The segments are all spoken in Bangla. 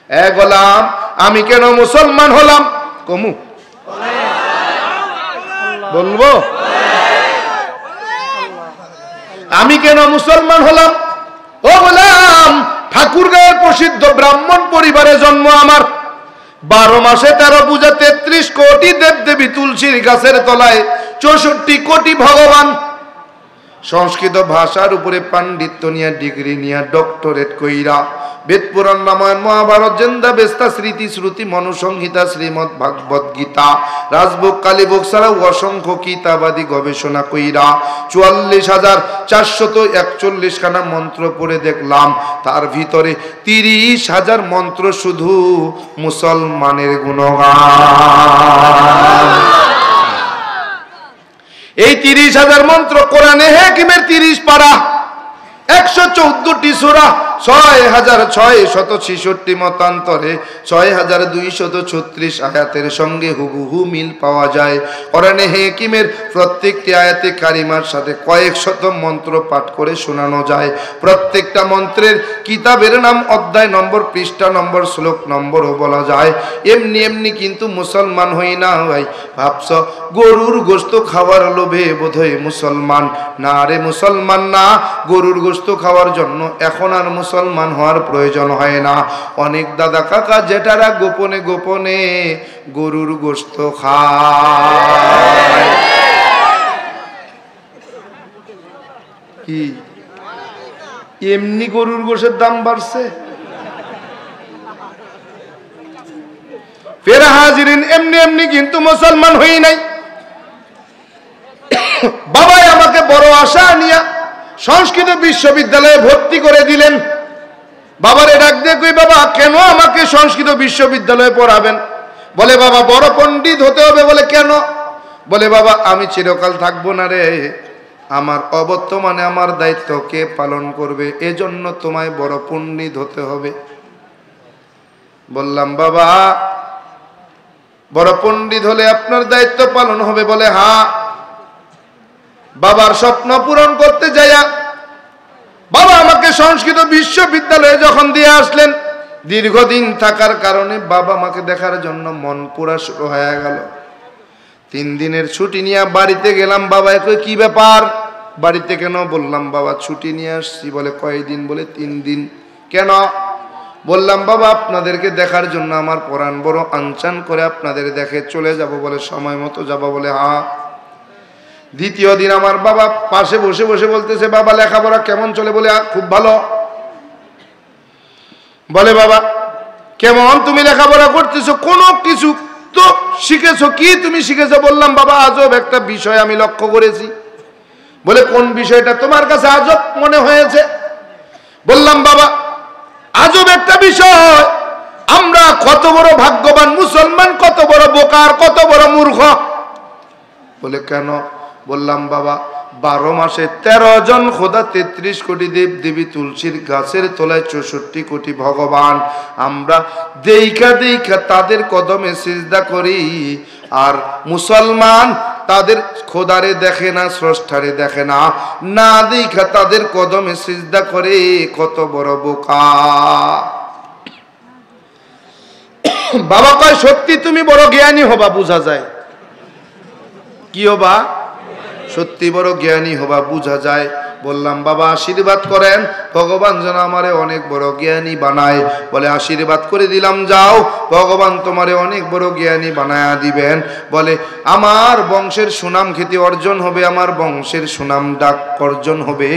এ গোলাম, আমি কেন মুসলমান হলাম? কমু বলবো আমি কেন মুসলমান হলাম? ও গোলাম, ঠাকুরগাঁওয়ের প্রসিদ্ধ ব্রাহ্মণ পরিবারে জন্ম আমার। 12 মাসে 13 পূজা, 33 কোটি দেবদেবী, তুলসীর গাছের তলায় 64 কোটি ভগবান। সংস্কৃত ভাষার উপরে পাণ্ডিত্য নিয়ে, ডিগ্রি নিয়ে, ডক্টরেট কইরা বেদ পুরাণ রামায়ণ মহাভারত জেন্দা বেস্তা স্মৃতি শ্রুতি মনুসংহিতা শ্রীমৎ ভাগবত গীতা রাজভোগ কালীভোগ ছাড়াও অসংখ্য কিতাবাদি গবেষণা কইরা 44,441 খানা মন্ত্র পড়ে দেখলাম, তার ভিতরে 30,000 মন্ত্র শুধু মুসলমানের গুণগান। এই 30,000 মন্ত্র কোরআনে হাকিমের 30 পারা, 114টি সূরা, 6,666 মতান্তরে 6,236 আয়াতের সঙ্গে হুবহু মিল পাওয়া যায়। কোরআনে হাকিমের প্রত্যেকটি আয়াতে কারিমার সাথে কয়েক শত মন্ত্র পাঠ করে শোনানো যায়। প্রত্যেকটা মন্ত্রের কিতাবের নাম, অধ্যায় নম্বর, পৃষ্ঠা নম্বর, শ্লোক নম্বরও বলা যায়। এমনি এমনি কিন্তু মুসলমান হই না ভাই। ভাবছ গরুর গোশত খাওয়ার লোভে বোধহয় মুসলমান? না রে, মুসলমান না। গরুর গোশত খাওয়ার জন্য এখন আর মুসলমান হওয়ার প্রয়োজন হয় না। অনেক দাদা কাকা জেঠারা গোপনে গোপনে গরুর গোশত খায়। কি এমনি গরুর গোশের দাম বাড়ছে? ফের হাজিরিন, এমনি এমনি কিন্তু মুসলমান হই নাই। বাবাই আমাকে বড় আশা নিয়া সংস্কৃত বিশ্ববিদ্যালয়ে ভর্তি করে দিলেন। বাবারে ডাক দিয়ে কই, বাবা কেন আমাকে সংস্কৃত বিশ্ববিদ্যালয়ে পড়াবেন? বলে বাবা বড় পণ্ডিত হতে হবে। বলে কেন? বলে বাবা আমি চিরকাল থাকবো না রে, আমার অবর্তমানে আমার দায়িত্ব কে পালন করবে, এজন্য তোমায় বড় পণ্ডিত হতে হবে। বললাম বাবা বড় পণ্ডিত হলে আপনার দায়িত্ব পালন হবে? বলে হ্যাঁ। বাবার স্বপ্ন পূরণ করতে যাইয়া বাবা আমাকে সংস্কৃত বিশ্ববিদ্যালয়ে যখন দিয়ে আসলেন, দীর্ঘদিন থাকার কারণে বাবা আমাকে দেখার জন্য মন পুরা শুরু হয়ে গেল। 3 দিনের ছুটি নিয়ে বাড়িতে গেলাম। বাবা কই কি ব্যাপার, বাড়িতে কেন? বললাম বাবা ছুটি নিয়ে আসছি। বলে কয়দিন? বলে 3 দিন। কেন? বললাম বাবা আপনাদেরকে দেখার জন্য আমার পরাণ বড় আনচান করে আপনাদের দেখে চলে যাব। বলে সময় মতো যাবো? বলে হ্যাঁ। দ্বিতীয় দিন আমার বাবা পাশে বসে বসে বলতেছে, বাবা লেখাপড়া কেমন চলে? বলে খুব ভালো। বলে বাবা কেমন তুমি লেখাপড়া করতেছো? কোনো কিছু তো শিখেছো? কি তুমি শিখেছো? বললাম বাবা আজব একটা বিষয় আমি লক্ষ্য করেছি। বলে কোন বিষয়টা তোমার কাছে আজব মনে হয়েছে? বললাম বাবা আজব একটা বিষয়, আমরা কত বড় ভাগ্যবান মুসলমান, কত বড় বোকা আর কত বড় মূর্খ। বলে কেন? বললাম বাবা 12 মাসে 13 জন খোদা, 33 কোটি দেব দেবী, তুলসীর গাছের তলায় 64 কোটি ভগবান। আমরা দেইখা দেইখা তাদের কদমে সিজদা করি, আর মুসলমান তাদের খোদারে দেখে না, স্রষ্টারে দেখে না, না দেইখা তাদের কদমে সিজদা করে। কত বড় বোকা। বাবা কয় সত্যি তুমি বড় জ্ঞানী হবা, বোঝা যায়। কি হবা? সত্যি বড় জ্ঞানী হবা, বোঝা যায়। বললাম বাবা আশীর্বাদ করেন, ভগবান যেন আমারে অনেক বড় জ্ঞানী বানায়। বলে আশীর্বাদ করে দিলাম, যাও ভগবান তোমারে অনেক বড় জ্ঞানী বানায়া দিবেন। বলে আমার বংশের সুনাম খ্যাতি অর্জন হবে, আমার বংশের সুনাম ডাক অর্জন হবে,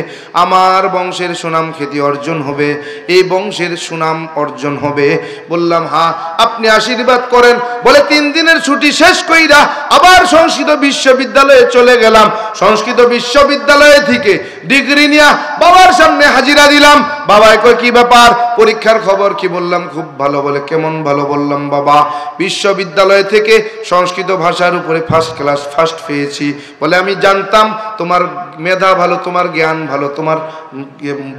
আমার বংশের সুনাম খ্যাতি অর্জন হবে, এই বংশের সুনাম অর্জন হবে। বললাম হ্যাঁ আপনি আশীর্বাদ করেন। বলে 3 দিনের ছুটি শেষ কইরা আবার সংস্কৃত বিশ্ববিদ্যালয়ে চলে গেলাম। সংস্কৃত বিশ্ববিদ্যালয় থেকে ডিগ্রি নিয়ে বাবার সামনে হাজিরা দিলাম। বাবা কই কি ব্যাপার, পরীক্ষার খবর কি? বললাম খুব ভালো। বলে কেমন ভালো? বললাম বাবা বিশ্ববিদ্যালয় থেকে সংস্কৃত ভাষার উপরে ফার্স্ট ক্লাস ফার্স্ট পেয়েছি। বলে আমি জানতাম তোমার মেধা ভালো, তোমার জ্ঞান ভালো, তোমার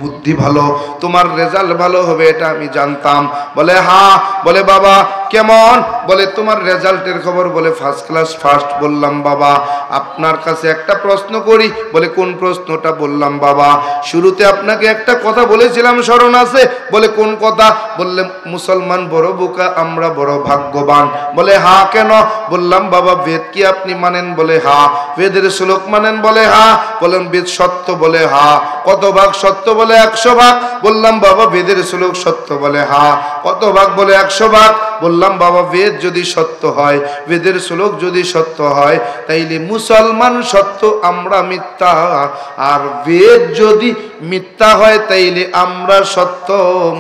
বুদ্ধি ভালো, তোমার রেজাল্ট ভালো হবে, এটা আমি জানতাম। বলে হ্যাঁ। বলে বাবা কেমন? বলে তোমার রেজাল্টের খবর? বলে ফার্স্ট ক্লাস ফার্স্ট। বললাম বাবা আপনার কাছে একটা প্রশ্ন করি। বলে কোন প্রশ্নটা? বললাম বাবা শুরুতে আপনাকে একটা কথা বলেছি বলেছিলাম স্মরণ আছে? বলে কোন কথা? বললে মুসলমান বড় বোকা, আমরা বড় ভাগ্যবান। বলে হ্যাঁ কেন? বললাম বাবা বেদ কি আপনি মানেন? বলে হ্যাঁ। বেদের শ্লোক মানেন? বলে হ্যাঁ। বললাম বেদ সত্য? বলে হ্যাঁ। কত ভাগ সত্য? বলে 100 ভাগ। বললাম বাবা বেদের শ্লোক সত্য? বলে হ্যাঁ। কত ভাগ? বলে 100 ভাগ। বললাম বাবা বেদ যদি সত্য হয়, বেদের শ্লোক যদি সত্য হয়, তাইলে মুসলমান সত্য, আমরা মিথ্যা। আর বেদ যদি মিথ্যা হয় তাইলে আমরা সত্য,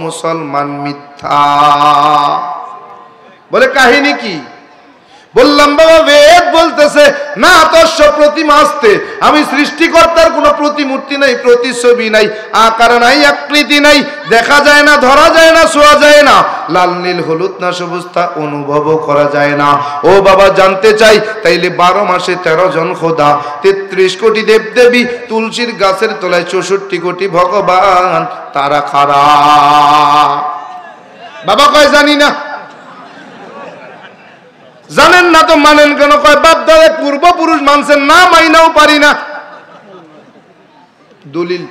মুসলমান মিথ্যা। বলে কাহিনী কি? বললাম বাবা বেদ বলতেছে না তস্য প্রতিমা আস্তে, আমি সৃষ্টিকর্তার কোনো প্রতিমূর্তি নাই, প্রতিছবি নাই, আকার নাই, আকৃতি নাই, দেখা যায় না, ধরা যায় না, ছোঁয়া যায় না, লাল নীল হলুদ না সবুজ তা অনুভবও করা যায় না। ও বাবা জানতে চাই তাইলে 12 মাসে 13 জন খোদা, 33 কোটি দেবদেবী, তুলসীর গাছের তলায় 64 কোটি ভগবান, তারা খারা? বাবা কয় জানি না। জানেন না তো মানেন কেন? কয় বাপ দাদা পূর্বপুরুষ মানছেন না, মাইনাও পারি না। দলিল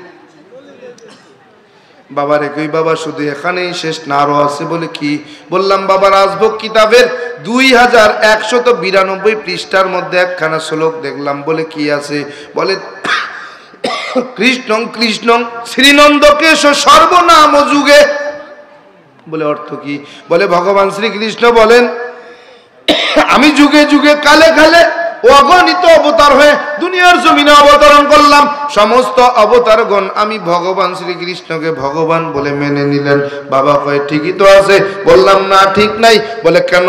বাবার একই। বাবা শুধু এখানেই শেষ না, আরো আছে। বলে কি? বললাম বাবা রাজভোগ কিতাবের 2192 পৃষ্ঠার মধ্যে একখানা শ্লোক দেখলাম। বলে কি আছে? বলে কৃষ্ণং কৃষ্ণং শ্রীনন্দকেশ সর্বনাম যুগে। বলে অর্থ কি? বলে ভগবান শ্রীকৃষ্ণ বলেন আমি যুগে যুগে কালে কালে অগণিত অবতার হয়ে দুনিয়ার জমিনে অবতরণ করলাম। সমস্ত অবতারগণ আমি ভগবান শ্রীকৃষ্ণকে ভগবান বলে মেনে নিলেন। বাবা কয় ঠিকই তো আছে। বললাম না ঠিক নাই। বলে কেন?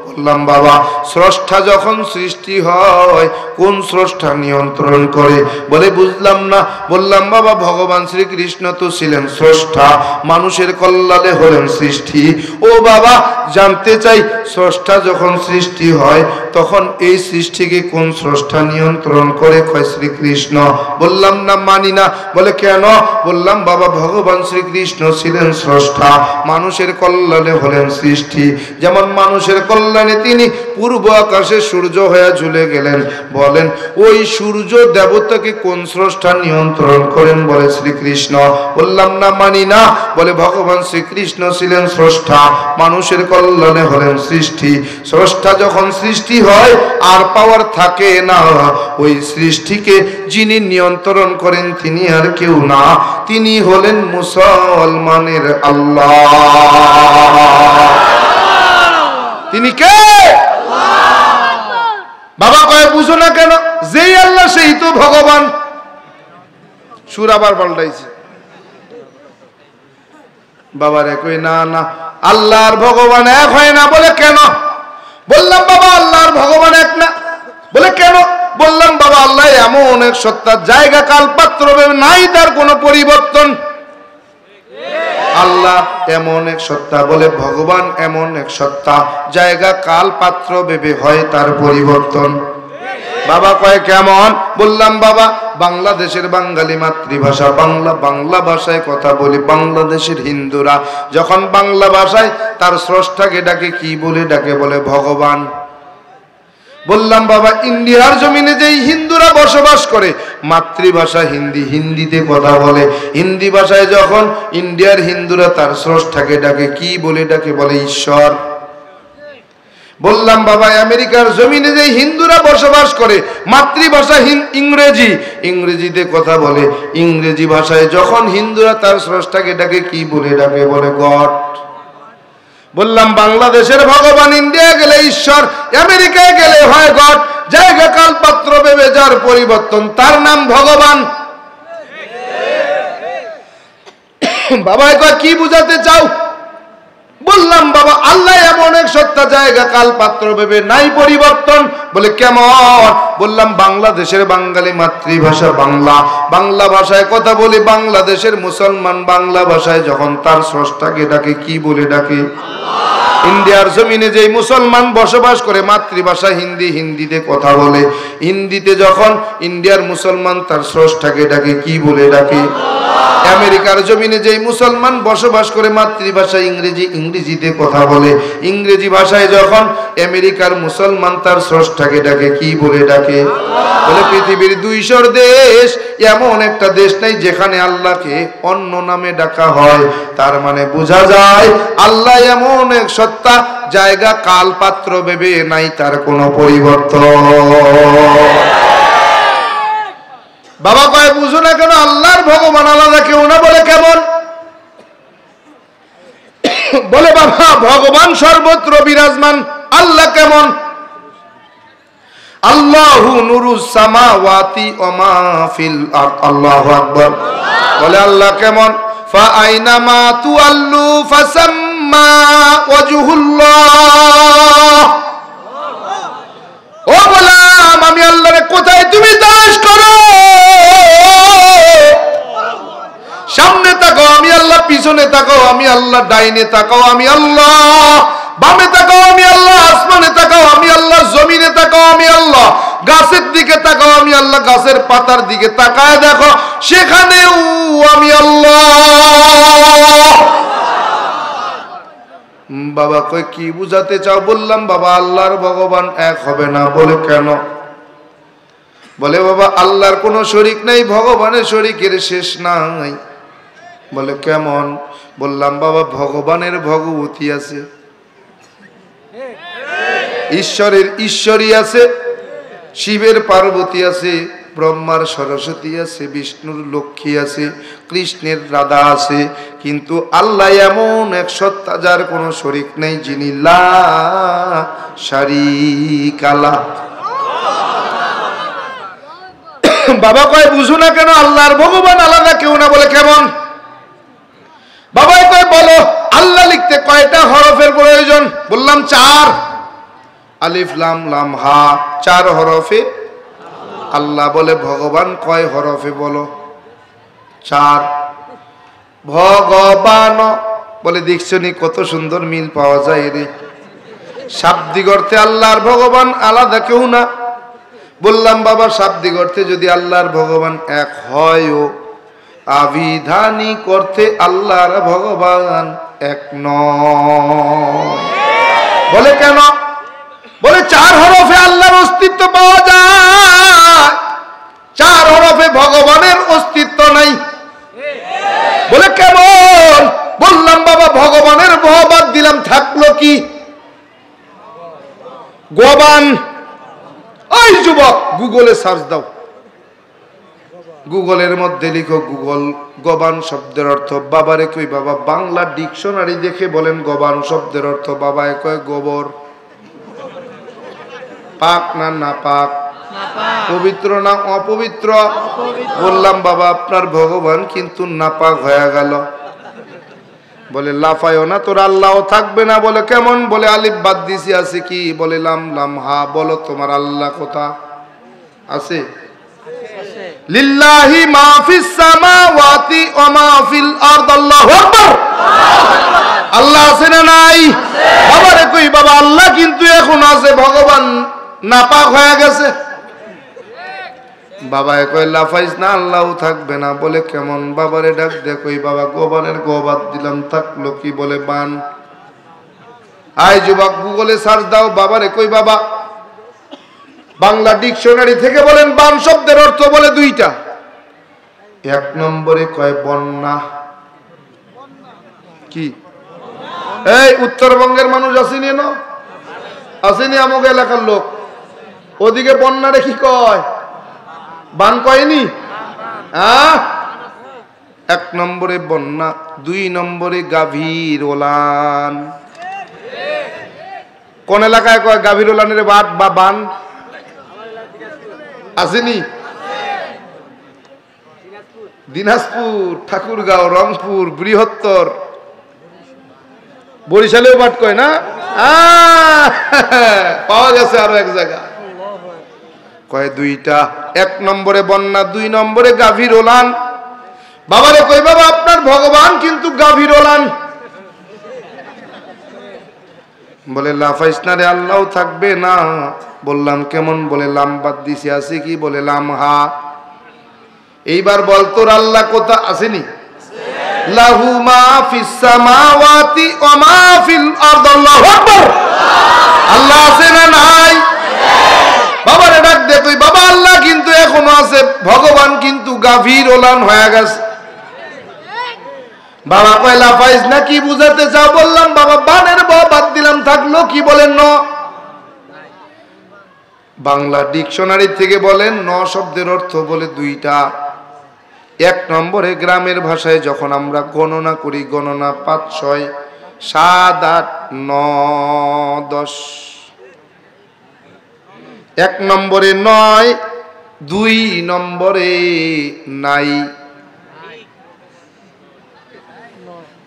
বললাম বাবা স্রষ্টা যখন সৃষ্টি হয় কোন স্রষ্টা নিয়ন্ত্রণ করে? বলে বুঝলাম না। বললাম বাবা ভগবান শ্রীকৃষ্ণ তো ছিলেন স্রষ্টা, মানুষের কল্যাণে হলেন সৃষ্টি। ও বাবা জানতে চাই স্রষ্টা যখন সৃষ্টি হয় তখন এই সৃষ্টিকে কোন স্রষ্টা নিয়ন্ত্রণ করে? কয় শ্রীকৃষ্ণ। বললাম না মানি না। বলে কেন? বললাম বাবা ভগবান শ্রীকৃষ্ণ ছিলেন স্রষ্টা, মানুষের কল্যাণে হলেন সৃষ্টি। যেমন মানুষের কল্যাণে তিনি পূর্ব আকাশে সূর্য হয়ে ঝুলে গেলেন। বলেন ওই সূর্য দেবতাকে কোন স্রষ্টা নিয়ন্ত্রণ করেন? বলে শ্রীকৃষ্ণ। বললাম না মানি না। বলে ভগবান শ্রীকৃষ্ণ ছিলেন স্রষ্টা, মানুষের কল্যাণে হলেন সৃষ্টি। স্রষ্টা যখন সৃষ্টি হয় আর পাওয়ার থাকে না, ওই সৃষ্টিকে যিনি নিয়ন্ত্রণ করেন তিনি আর কেউ না, তিনি হলেন মুসলমানের আল্লাহ। তিনি কে? বাবা কয় বুঝো না কেন? যেই আল্লাহ সেই তো ভগবান। সুর আবার পাল্টাইছে। বাবারে কই না না আল্লাহ আর ভগবান এক হয় না। বলে কেন? বললাম বাবা আল্লাহ আর ভগবান এক না। বলে কেন? বললাম বাবা আল্লাহ এমন এক সত্তা, জায়গা কাল পাত্র নাই তার কোনো পরিবর্তন। আল্লাহ এমন এক সত্তা, বলে ভগবান এমন এক সত্তা, জায়গা কাল পাত্র ভেবে হয় তার পরিবর্তন। বাবা কয় কেমন? বললাম বাবা বাংলাদেশের বাঙালি মাতৃভাষা বাংলা, বাংলা ভাষায় কথা বলি। বাংলাদেশের হিন্দুরা যখন বাংলা ভাষায় তার স্রষ্টাকে ডাকে কি বলে ডাকে? বলে ভগবান। বললাম বাবা ইন্ডিয়ার জমিনে যেই হিন্দুরা বসবাস করে মাতৃভাষা হিন্দি, হিন্দিতে কথা বলে। হিন্দি ভাষায় যখন ইন্ডিয়ার হিন্দুরা তার স্রষ্টাকে ডাকে কি বলে ডাকে? বলে ঈশ্বর। বললাম বাবা আমেরিকার জমিনে যে হিন্দুরা বসবাস করে মাতৃভাষা ইংরেজি, ইংরেজিতে কথা বলে। ইংরেজি ভাষায় যখন হিন্দুরা তার স্রষ্টাকে ডাকে কি বলে ডাকে? বলে গড। বললাম বাংলাদেশের ভগবান, ইন্ডিয়া গেলে ঈশ্বর, আমেরিকায় গেলে হয় গড। জায়গা কাল পাত্র ভেবে যার পরিবর্তন তার নাম ভগবান। বাবা কয় কি বুঝাতে চাও? বললাম বাবা আল্লাহ এমন এক সত্তা, জায়গা কাল পাত্র ভেবে নাই পরিবর্তন। বলে কেমন? বললাম বাংলাদেশের বাঙালি মাতৃভাষা বাংলা, বাংলা ভাষায় কথা বলি। বাংলাদেশের মুসলমান বাংলা ভাষায় যখন তার স্রষ্টাকে ডাকে কি বলে ডাকে? ইন্ডিয়ার জমিনে যেই মুসলমান বসবাস করে মাতৃভাষা হিন্দি, হিন্দিতে কথা বলে। হিন্দিতে যখন ইন্ডিয়ার মুসলমান তার স্রষ্টাকে ডাকে কি বলে ডাকে? আমেরিকার জমিনে যেই মুসলমান বসবাস করে মাতৃভাষা ইংরেজি, ইংরেজিতে কথা বলে, ইংরেজি ভাষায় যখন আমেরিকার মুসলমান তার স্রষ্টাকে ডাকে কি বলে ডাকে? বলে পৃথিবীর 200 দেশ এমন একটা দেশ নাই যেখানে আল্লাহকে অন্য নামে ডাকা হয়। তার মানে বোঝা যায় আল্লাহ এমন এক সত্তা, জায়গা কাল পাত্র ভেবে নাই তার কোনো পরিবর্তন। বাবা কয় বুঝো না কেন? আল্লাহর ভগবান আলাদা কেউ না। বলে কেমন? বলে বাবা ভগবান সর্বত্র বিরাজমান। আল্লাহ কেমন? আল্লাহু নূরুস সামাওয়াতি ওয়া মা ফিল আরদ। আল্লাহু আকবার। বলে আল্লাহ কেমন? ফা আইনামা তুআল্লু ফাসাম্মা ওয়াজহুল্লাহ। ও গোলাম, আমি আল্লাহরে কোথায় তুমি তালাশ করো, সামনে তাকাও আমি আল্লাহ, পিছনে তাকাও আমি আল্লাহ, ডাইনে তাকাও আমি আল্লাহ, বামে তাকাও আমি আল্লাহ, আসমানে তাকাও আমি আল্লাহ, জমিনে তাকাও আমি আল্লাহ, গাছের দিকে তাকাও আমি আল্লাহ, গাছের পাতার দিকে তাকায় দেখো সেখানেও আমি আল্লাহ। বাবা কই কি বুঝাতে চাও? বললাম বাবা আল্লাহর ভগবান এক হবে না। বলে কেন? বলে বাবা আল্লাহর কোনো শরীক নাই, ভগবানের শরীকের শেষ নাই। বলে কেমন? বললাম বাবা ভগবানের ভগবতী আছে, ঈশ্বরের ঈশ্বরী আছে, শিবের পার্বতী আছে, ব্রহ্মার সরস্বতী আছে, বিষ্ণুর লক্ষ্মী আছে, কৃষ্ণের রাধা আছে, কিন্তু আল্লাহ এমন এক সত্তা যার কোনো শরীক নেই, যিনি লা শারীকা লাহ। বাবা কয় বুঝো না কেন? আল্লাহর ভগবান আলাদা কেউ না। বলে কেমন? বাবা কয় বলো আল্লাহ লিখতে কয়টা হরফের প্রয়োজন? বললাম 4। আলিফ লাম লাম হা, 4 হরফে আল্লাহ। বলে ভগবান কয় হরফে? বলো 4। ভগবান। বলে দেখছো নি কত সুন্দর মিল পাওয়া যায় রে। শাব্দিক অর্থে আল্লাহর ভগবান আলাদা কেউ না। বললাম বাবা শাব্দিক অর্থে যদি আল্লাহর ভগবান এক হয়, আবিধানিক অর্থে আল্লাহর ভগবান এক নয়। বলে কেন? বলে 4 হরফে আল্লাহর অস্তিত্ব পাওয়া যায়, 4 হরফে ভগবানের অস্তিত্ব নাই। বলে কেমন? বললাম বাবা ভগবানের ভবাদ দিলাম, থাকলো কি? গবান। ওই যুবক গুগলে সার্চ দাও, গুগলের মধ্যে লিখো গুগল গবান শব্দের অর্থ। বাবারে কই বাবা বাংলা ডিকশনারি দেখে বলেন গবান শব্দের অর্থ। বাবায় কয় গোবর। পাক না না পাক? পবিত্র না অপবিত্র? বললাম বাবা আপনার ভগবান কিন্তু নাপাক হয়ে গেল। বলে লাফায়ও না, তোর আল্লাহও থাকবে না। বলে কেমন? বলে আলিফ বাদ দিছি, আছে কি? বলে লাম লাম হা। বলো তোমার আল্লাহ কোথা আছে? লিল্লাহি মা ফিস সামাওয়াতি ওয়া মা ফিল আরদ। আল্লাহু আকবার। আল্লাহ আছে না নাই? বাবারে কই বাবা আল্লাহ কিন্তু এখন আছে, ভগবান নাপাক হয়ে গেছে। বাবায় কয় লাফাইস না, আল্লাহও থাকবে না। বলে কেমন? বাবারে ডাক দে কই বাবা গোবানের গোবাদ দিলাম, থাকলো কি? বলে বান। আয় যুবক গুগলে সার্চ দাও। বাবারে কই বাবা বাংলা ডিকশনারি থেকে বলেন বান শব্দের অর্থ। বলে 2টা। 1 নম্বরে কয় বন্যা। কি? এই উত্তরবঙ্গের মানুষ আসেনি না? আসেনি আমাকে এলাকার লোক? ওদিকে বন্যারে কি কয়? বান কয়নি? 1 নম্বরে বন্যা, 2 নম্বরে গাভীর ওলান। কোন এলাকায় কয় গাভীর ওলানের বাদ বা বান? আসেনি? দিনাজপুর, ঠাকুরগাঁও, রংপুর, বৃহত্তর, বরিশালেও বাট কয় না? পাওয়া গেছে আরো এক জায়গা। কয় 2টা। 1 নম্বরে বন্যা, 2 নম্বরে গাভীর ওলান। বাবারে কই বাবা আপনার ভগবান কিন্তু গাভীর ওলান। বলে লাফাইস না রে, আল্লাহও থাকবে না। বললাম কেমন? বলে লাম বাদ দিছি। আছে কি? বলে লাম হা। এইবার বল তোর আল্লাহ কোথা আসেনি? লাহু মা ফিস সামাওয়াতি ওয়া মা ফিল আরদ। আল্লাহু আকবার। আল্লাহ আছে না নাই? বাবারে ডাক দে তুই, বাবা আল্লাহ কিন্তু এখনো আছে, ভগবান কিন্তু গাভীর ওলান হয়ে গেছে। বাবা কয় লাফাইজ না, কি বুঝাতে চাও? বললাম বাবা বানের ব বাদ দিলাম, থাকলো কি? বলেন ন। বাংলা ডিকশনারি থেকে বলেন ন শব্দের অর্থ বলে দুইটা। এক নম্বরে গ্রামের ভাষায় যখন আমরা গণনা করি, গণনা ৫, ৬, ৭, ৮, ৯, ১০। ১ নম্বরে ৯, ২ নম্বরে নাই।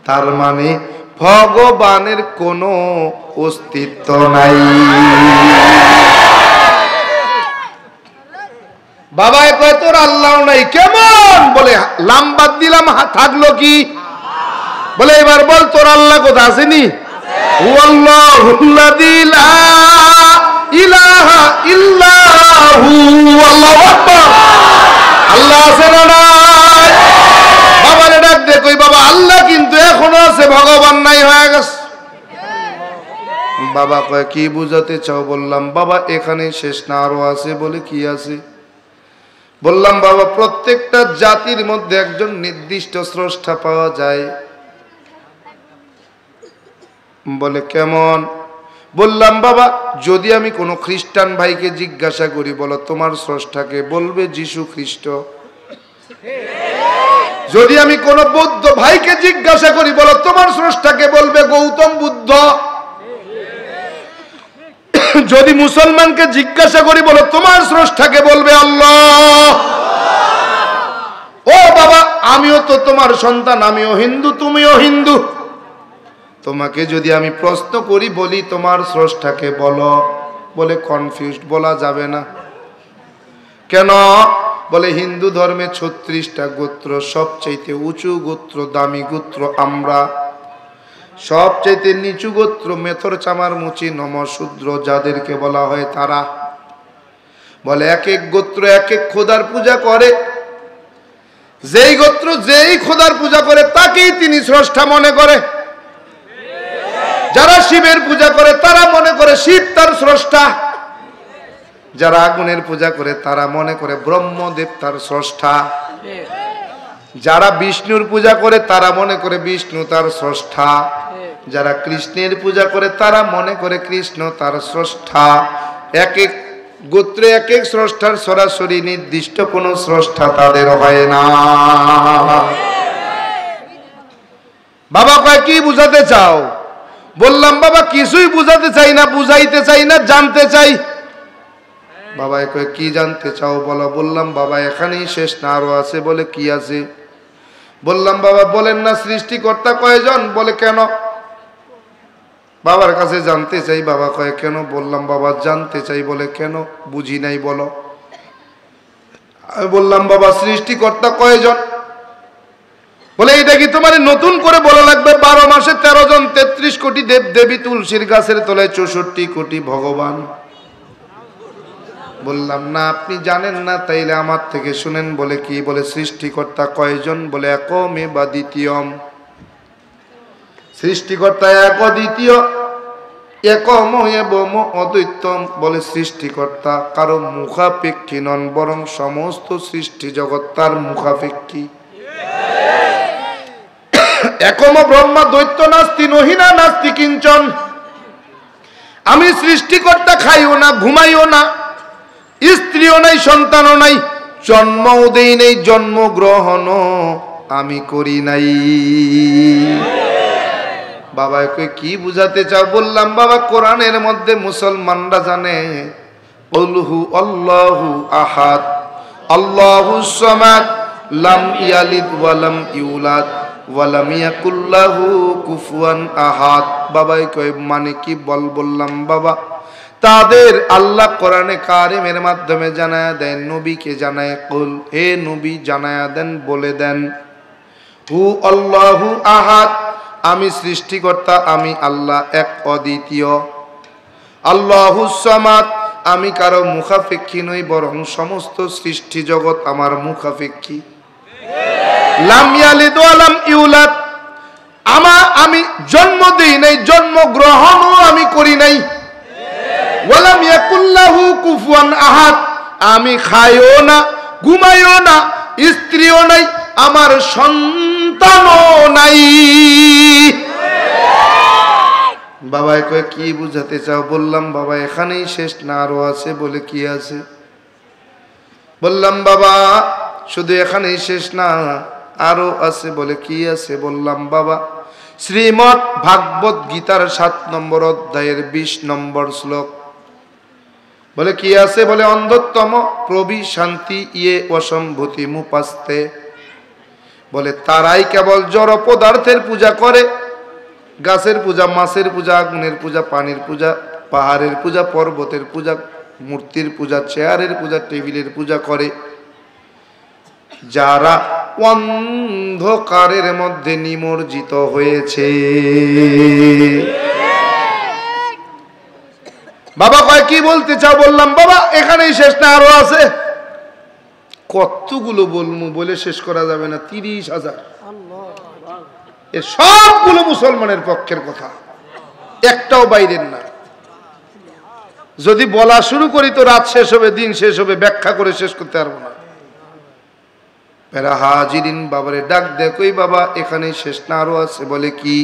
তার মানে ভগবানের কোনো অস্তিত্ব নাই। বাবা কয় তোর আল্লাহ নাই। কেমন? বলে লাম বাদ দিলাম, থাকলো কি? বলে এবার বল তোর আল্লাহ কোথা আসেনি? হুয়াল্লাহুল্লাযী লা ইলাহা ইল্লাহু। আল্লাহু আকবার। আল্লাহ আছে না নাই? বাবারে ডাক দে কই বাবা আল্লাহ কিন্তু এখনো আছে, ভগবান নাই হয়ে গেছে। বাবা কয় কি বুঝাতে চাও? বললাম বাবা এখানে শেষ না, আরো আছে। বলে কি আছে? বললাম বাবা প্রত্যেকটা জাতির মধ্যে একজন নির্দিষ্ট স্রষ্টা পাওয়া যায়। বলে কেমন? বললাম বাবা যদি আমি কোনো খ্রিস্টান ভাইকে জিজ্ঞাসা করি বলো তোমার স্রষ্টাকে, বলবে যীশু খ্রিস্ট। যদি আমি কোনো বৌদ্ধ ভাইকে জিজ্ঞাসা করি বলো তোমার স্রষ্টাকে, বলবে গৌতম বুদ্ধ। যদি মুসলমানকে জিজ্ঞাসা করি বলো তোমার স্রষ্টাকে, বলবে আল্লাহ। ও বাবা আমিও তো তোমার সন্তান, আমিও হিন্দু, তুমিও হিন্দু। তোমাকে যদি আমি প্রশ্ন করি বলি তোমার স্রষ্টাকে বলো, বলে কনফিউজড, বলা যাবে না। কেন? বলে হিন্দু ধর্মে ৩৬টা গোত্র, সবচাইতে উঁচু গোত্র, দামি গোত্র আমরা। সবচাইতে নিচু গোত্র মেথর চামার মুচি নমশূদ্র, যাদেরকে বলা হয় তারা। বলে এক এক গোত্র এক এক খোদার পূজা করে। যেই গোত্র যেই খোদার পূজা করে তাকেই তিনি স্রষ্টা মনে করে। যারা শিবের পূজা করে তারা মনে করে শিব তার স্রষ্টা। যারা আগুনের পূজা করে তারা মনে করে ব্রহ্মদেব তার স্রষ্টা। যারা বিষ্ণুর পূজা করে তারা মনে করে বিষ্ণু তার স্রষ্টা। যারা কৃষ্ণের পূজা করে তারা মনে করে কৃষ্ণ তার স্রষ্টা। এক এক গোত্রে এক এক স্রষ্টার, সরাসরি নির্দিষ্ট কোন স্রষ্টা তাদের হয় না। বাবা কয় কি বুঝাতে চাও? বললাম বাবা কিছুই বুঝাতে চাই না, বুঝাইতে চাই না, জানতে চাই। বাবা কয় কি জানতে চাও বলো। বললাম বাবা এখানেই শেষ না, আরো আছে। বলে কি আছে? বললাম বাবা বলেন না সৃষ্টিকর্তা কয়জন? বলে কেন? বাবার কাছে জানতে চাই। বাবা কয় কেন? বললাম বাবা জানতে চাই। বলে কেন? বুঝি নাই, বলো। আমি বললাম বাবা সৃষ্টিকর্তা কয়জন? বলে এটা কি তোমার নতুন করে বলা লাগবে? 12 মাসে 13 জন, 33 কোটি দেব দেবী, তুলসীর গাছের তলায় 64 কোটি ভগবান। বললাম না আপনি জানেন না, তাইলে আমার থেকে শুনেন। বলে কি? বলে সৃষ্টিকর্তা কয়জন? বলে একমে বা দ্বিতীয়ম। সৃষ্টিকর্তা এক, দ্বিতীয়, একম এবং অদ্বৈতম। বলে সৃষ্টিকর্তা কারো মুখাপেক্ষী নন, বরং সমস্ত সৃষ্টি জগৎ তার মুখাপেক্ষী। একম ব্রহ্মা দ্বৈত নাস্তি, নহিনা নাস্তি কিঞ্চন। আমি সৃষ্টিকর্তা, খাইও না, ঘুমাইও না, স্ত্রীও নাই, সন্তানও নাই, জন্মও দেই নাই, জন্মগ্রহণ আমি করি নাই। বাবা কি বুঝাতে চাও? বললাম বাবা কোরআনের মধ্যে মুসলমানরা জানে কুলহু আল্লাহু আহাদ আল্লাহুস সামাদ লাম ইয়ালিদ ওয়া লাম ইউলাদ ওয়া লাম ইয়াকুল লাহু কুফুয়ান আহাদ। বাবা কয় মানে কি? বললাম বাবা তাদের আল্লাহ কোরআনে কারিমের মাধ্যমে জানায়া দেন, নবীকে জানায় কুল, হে নবী জানায়া দেন, বলে দেন হু আল্লাহু আহাদ, আমি সৃষ্টিকর্তা, আমি আল্লাহ এক, অদ্বিতীয়। আল্লাহুস সামাদ, আমি কারো মুখাপেক্ষী নই, বরং সমস্ত সৃষ্টি জগৎ আমার মুখাপেক্ষী। লাম ইয়ালিদ ওয়া লাম ইউলাদ, আমি জন্ম দেই নাই, জন্মগ্রহণও আমি করি নাই। ওয়ালাম ইয়াকুল্লাহু কুফুয়ান আহাদ, আমি খাইও না, ঘুমাইও না, স্ত্রীও নাই, আমার সন্তানও নাই। বাবা কয় কি বুঝাতে চাও? বললাম বাবা এখানেই শেষ না, আরো আছে। বলে কি আছে? বললাম বাবা শুধু এখানেই শেষ না, আরো আছে। বলে কি আছে? বললাম বাবা শ্রীমৎ ভাগবত গীতার 7 নম্বর অধ্যায়ের 20 নম্বর শ্লোক। বলে কি আছে? বলে অন্ধতম প্রবি শান্তি ইয়ে অসম্ভূতি মুপাস্তে। বলে তারাই কেবল জড় পদার্থের পূজা করে, গাছের পূজা, মাছের পূজা, আগুনের পূজা, পানির পূজা, পাহাড়ের পূজা, পর্বতের পূজা, মূর্তির পূজা, চেয়ারের পূজা, টেবিলের পূজা করে, যারা অন্ধকারের মধ্যে নিমজ্জিত হয়েছে। বাবা কয় কি বলতে চাও? বললাম বাবা এখানেই শেষ না, আরো আছে। কতগুলো বলবো, বলে শেষ করা যাবে না। 30,000। এ সবগুলো মুসলমানের পক্ষের কথা, একটাও বাইরের না। যদি বলা শুরু করি তো রাত শেষ হবে, দিন শেষ হবে, ব্যাখ্যা করে শেষ করতে পারবো না। পেরা হাজিরিন, বাবারে ডাক দেখোই বাবা এখানেই শেষ না, আরো আছে। বলে কি?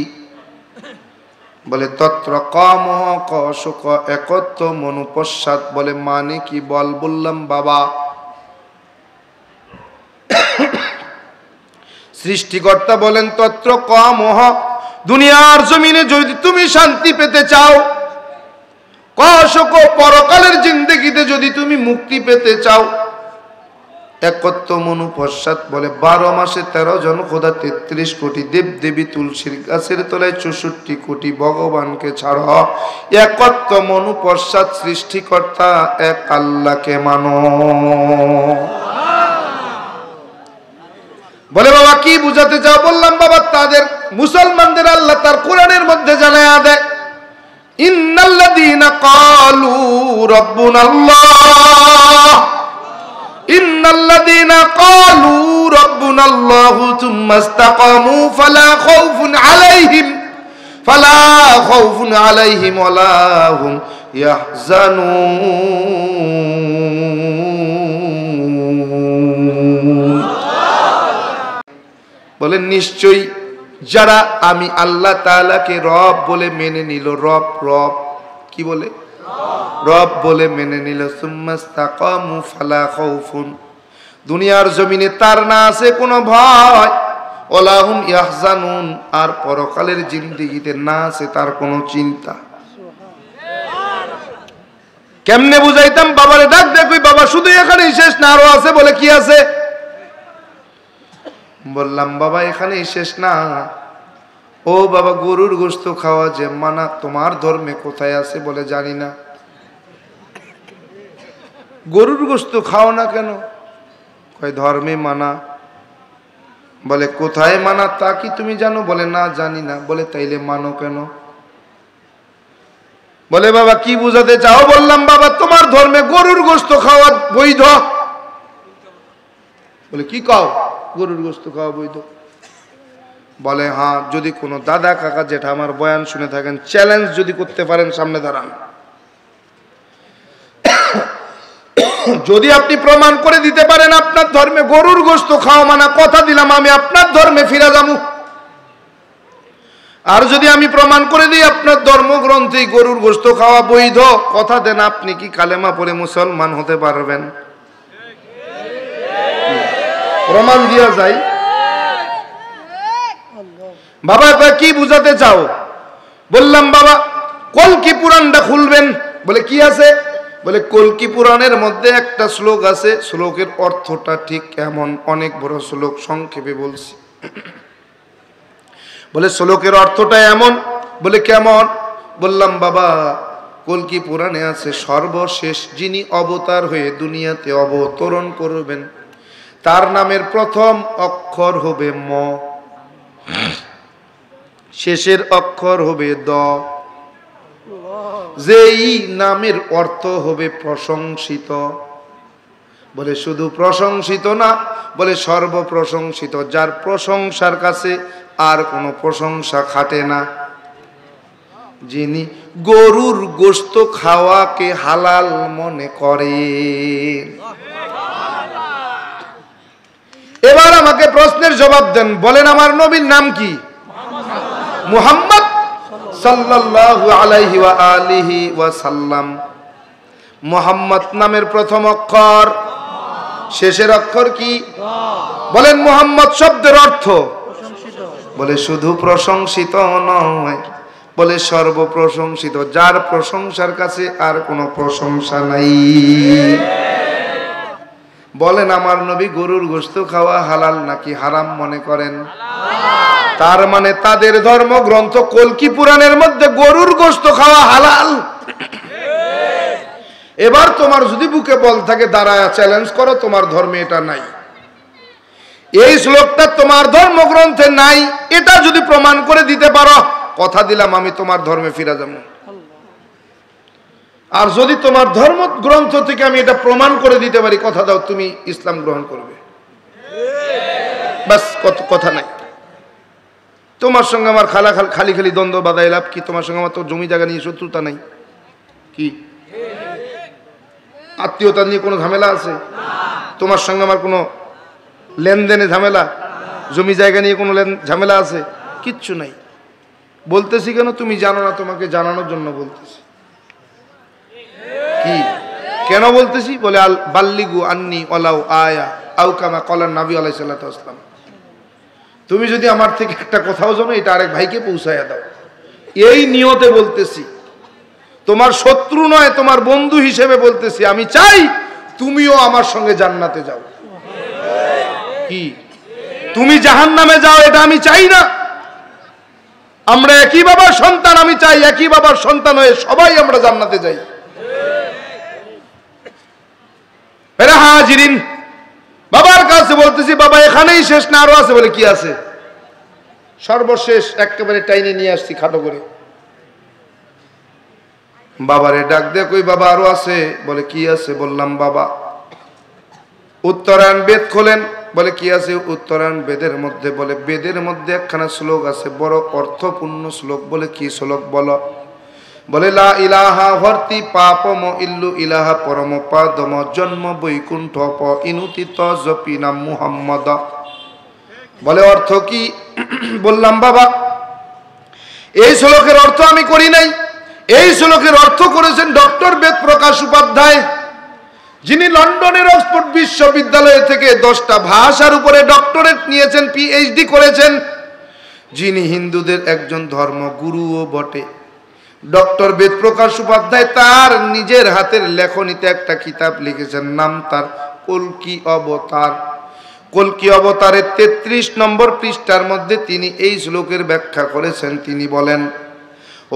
বলে তত্র কামহ কশক একত্ব মনুপশ্চাৎ। বলে মানে কি বল? বললাম বাবা সৃষ্টিকর্তা বলেন তত্র কামহ, দুনিয়ার জমিনে যদি তুমি শান্তি পেতে চাও, কশক পরকালের জিন্দেগিতে যদি তুমি মুক্তি পেতে চাও, একত্ব মনুপশ্চাৎ। বলে 12 মাসে 13 জন খোদা, 33 কোটি দেব দেবী, তুলসীর গাছের তলায় 64 কোটি ভগবানকে ছাড়, একত্ব মনুপশ্চাৎ সৃষ্টিকর্তা এক আল্লাহকে মানো। বলে বাবা কি বুঝাতে চাও? বললাম বাবা তাদের মুসলমানদের আল্লাহ তার কোরআনের মধ্যে জানায়া দেয়, ইন্নাল্লাযীনা ক্বালু রাব্বুনাল্লাহ, ইন্নাল্লাযীনা ক্বালু রাব্বুনাল্লাহু থুম্মা ইসতাকামু ফালা খাউফুন আলাইহিম ওয়ালা হুম ইয়াহজানুন। বলেন নিশ্চয়ই যারা আমি আল্লাহ তাআলাকে রব বলে মেনে নিল, রব কি বলে? রব বলে মেনে নিল, সুম্মাস্তাকামু ফালা খাউফুন, দুনিয়ার জমিনে তার না আছে কোনো ভয়, ওয়ালা হুম ইয়াহজানুন, আর পরকালের জিন্দেগিতে না আছে তার কোনো চিন্তা। কেমনে বুঝাইতাম? বাবারে ডাক দেখই বাবা শুধু এখানেই শেষ না, আরো আছে। বলে কি আছে? বললাম বাবা এখানেই শেষ না। ও বাবা গরুর গোশত খাওয়া যে মানা তোমার ধর্মে কোথায় আছে? বলে জানি না। গরুর গোশত খাও না কেন? কয় ধর্মে মানা। বলে কোথায় মানা তা কি তুমি জানো? বলে না জানি না। বলে তাইলে মানো কেন? বলে বাবা কি বুঝাতে চাও? বললাম বাবা তোমার ধর্মে গরুর গোশত খাওয়া বৈধ। বলে কি কও? গরুর গোশত খাওয়া বৈধ? বলে হ্যাঁ, যদি কোনো দাদা কাকা যেটা আমার বয়ান শুনে থাকেন, চ্যালেঞ্জ যদি করতে পারেন সামনে দাঁড়ান। যদি আপনি প্রমাণ করে দিতে পারেন আপনার ধর্মে গরুর গোশত খাওয়া মানা, কথা দিলাম আমি আপনার ধর্মে ফিরে যাবো। আর যদি আমি প্রমাণ করে দিই আপনার ধর্মগ্রন্থে গরুর গোশত খাওয়া বৈধ, কথা দেন আপনি কি কালেমা পড়ে মুসলমান হতে পারবেন? প্রমাণ দিয়া যায়। বাবা কি বুঝাতে চাও? বললাম বাবা কলকি পুরাণটা খুলবেন। বলে কি আছে? বলে কলকি পুরাণের মধ্যে একটা শ্লোক আছে, শ্লোকের অর্থটা ঠিক এমন, অনেক বড় শ্লোক, সংক্ষেপে বলছি। বলে শ্লোকের অর্থটা এমন। বলে কেমন? বললাম বাবা কলকি পুরাণে আছে সর্বশেষ যিনি অবতার হয়ে দুনিয়াতে অবতরণ করবেন তার নামের প্রথম অক্ষর হবে ম, শেষের অক্ষর হবে দ। যেই নামের অর্থ হবে প্রশংসিত। বলে শুধু প্রশংসিত না, বলে সর্বপ্রশংসিত, যার প্রশংসার কাছে আর কোনো প্রশংসা খাটে না। যিনি গরুর গোশত খাওয়াকে হালাল মনে করেন। এবার আমাকে প্রশ্নের জবাব দেন, বলেন আমার নবীর নাম কি? মুহাম্মদ সাল্লাল্লাহু আলাইহি ওয়া আলিহি ওয়া সাল্লাম। মুহাম্মদ নামের প্রথম অক্ষর, শেষের অক্ষর কি? বলেন মুহাম্মদ শব্দের অর্থ? বলে শুধু প্রশংসিত নয়, বলে সর্বপ্রশংসিত, যার প্রশংসার কাছে আর কোনো প্রশংসা নাই। বলেন আমার নবী গরুর গোশত খাওয়া হালাল নাকি হারাম মনে করেন? তার মানে তাদের ধর্মগ্রন্থ কলকি পুরাণের মধ্যে গরুর গোশত খাওয়া হালাল। এবার তোমার যদি বুকে বল থাকে, দাঁড়ায় চ্যালেঞ্জ করো, তোমার ধর্মে এটা নাই, এই শ্লোকটা তোমার ধর্মগ্রন্থে নাই, এটা যদি প্রমাণ করে দিতে পারো, কথা দিলাম আমি তোমার ধর্মে ফিরে যাব। আর যদি তোমার ধর্মগ্রন্থ থেকে আমি এটা প্রমাণ করে দিতে পারি, কথা দাও তুমি ইসলাম গ্রহণ করবে। বাস, কথা নাই। তোমার সঙ্গে আমার খালি খালি দ্বন্দ্ব বাধাই লাভ কি? তোমার সঙ্গে আমার তো জমি জায়গা নিয়ে শত্রুতা নাই, কি আত্মীয়তা নিয়ে কোনো ঝামেলা আছে? তোমার সঙ্গে আমার কোনো লেনদেনে ঝামেলা, জমি জায়গা নিয়ে কোনো ঝামেলা আছে? কিচ্ছু নাই। বলতেছি কেন? তুমি জানো না, তোমাকে জানানোর জন্য বলতেছি। কি কেন বলতেছি? বলে আল বাল্লিগু আন্নি ওয়ালাউ আয়া আও কামা ক্বালান নবী আলাইহিস সালাতু ওয়াসসালাম। তুমি যদি আমার থেকে একটা কথাও জানো, এটা আরেক ভাইকে পৌঁছায়া দাও, এই নিয়তে বলতেছি। তোমার শত্রু নয়, তোমার বন্ধু হিসেবে বলতেছি। আমি চাই তুমিও আমার সঙ্গে জান্নাতে যাও। কি তুমি জাহান্নামে যাও, এটা আমি চাই না। আমরা একই বাবার সন্তান, আমি চাই একই বাবার সন্তান হয়ে সবাই আমরা জান্নাতে যাই। হাজিরিন, বাবার কাছে বলতেছি, বাবা এখানেই শেষ না, আরো আছে? বলে কি আছে? সর্বশেষ একেবারে টাইনে নিয়ে আসছি খাটো করে। বাবারে ডাক দে, কই বাবা আরো আছে? বলে কি আছে? বললাম বাবা উত্তরায়ণ বেদ খোলেন। বলে কি আছে? উত্তরায়ণ বেদের মধ্যে, বলে বেদের মধ্যে একখানা শ্লোক আছে, বড় অর্থপূর্ণ শ্লোক। বলে কি শ্লোক বলো? বলে লা ইলাহা ভর্তি পাপম ইল্লু ইলাহা পরম পাদম জন্ম বৈকুণ্ঠ প ইনুতিত জপি নাম মুহাম্মদ। বলে অর্থ কি? বললাম বাবা এই শ্লোকের অর্থ আমি করি নাই, এই শ্লোকের অর্থ করেছেন ডক্টর বেদ প্রকাশ উপাধ্যায়, যিনি লন্ডনের অক্সফোর্ড বিশ্ববিদ্যালয় থেকে 10টা ভাষার উপরে ডক্টরেট নিয়েছেন, পিএইচডি করেছেন, যিনি হিন্দুদের একজন ধর্মগুরুও বটে। ডক্টর বেদ প্রকাশ উপাধ্যায় তার নিজের হাতের লেখনীতে একটা কিতাব লিখেছেন, নাম তার কল্কি অবতার। কল্কি অবতারের 33 নম্বর পৃষ্ঠার মধ্যে তিনি এই শ্লোকের ব্যাখ্যা করেছেন। তিনি বলেন,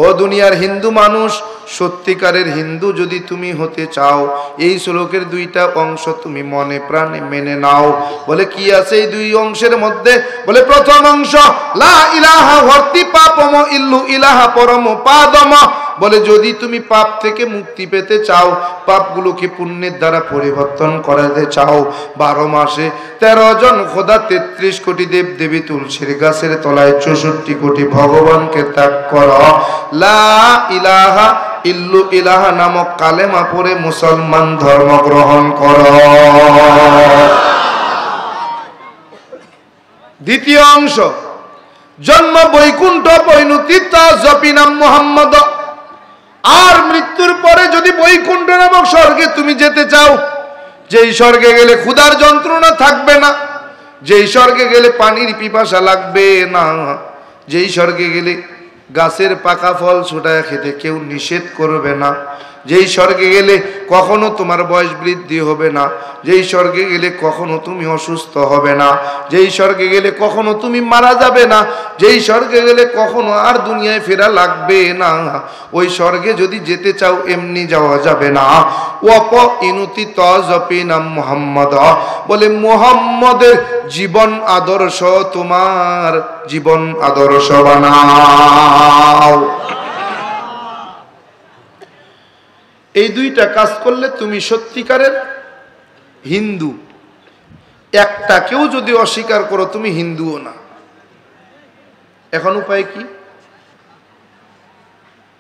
ও দুনিয়ার হিন্দু মানুষ, সত্যিকারের হিন্দু যদি তুমি হতে চাও, এই শ্লোকের 2টা অংশ তুমি মনে প্রাণে মেনে নাও। বলে কি আছে এই 2 অংশের মধ্যে? বলে প্রথম অংশ লা ইলাহা ভর্তি পাপম ইল্লু ইলাহা পরম পাদম। বলে যদি তুমি পাপ থেকে মুক্তি পেতে চাও, পাপগুলোকে পুণ্যের দ্বারা পরিবর্তন করাতে চাও, 12 মাসে 13 জন খোদা, 33 কোটি দেব দেবী, তুলসীর গাছের তলায় 64 কোটি ভগবানকে ত্যাগ করো, লা ইলাহা ইল্লু ইলাহা নামক কালেমা পড়ে মুসলমান ধর্ম গ্রহণ করো। দ্বিতীয় অংশ জন্ম বৈকুণ্ঠ পরিণতিত জপি নাম মুহাম্মদ। আর মৃত্যুর পরে যদি বৈকুণ্ঠ নামক স্বর্গে তুমি যেতে চাও, যেই স্বর্গে গেলে ক্ষুধার যন্ত্রণা থাকবে না, যেই স্বর্গে গেলে পানির পিপাসা লাগবে না, যেই স্বর্গে গেলে গাছের পাকা ফল ছোটায় খেতে কেউ নিষেধ করবে না, যেই স্বর্গে গেলে কখনো তোমার বয়স বৃদ্ধি হবে না, যেই স্বর্গে গেলে কখনো তুমি অসুস্থ হবে না, যেই স্বর্গে গেলে কখনো তুমি মারা যাবে না, যেই স্বর্গে গেলে কখনো আর দুনিয়ায় ফেরা লাগবে না, ওই স্বর্গে যদি যেতে চাও এমনি যাওয়া যাবে না। ওয়াপ ইনুতি তজপি নাম মুহাম্মদ। বলে মুহাম্মদের জীবন আদর্শ তোমার জীবন আদর্শ বানাও। এই দুইটা কাজ করলে তুমি সত্যিকারের হিন্দু। একটাকেও যদি অস্বীকার করো তুমি হিন্দুও না। এখন উপায় কি?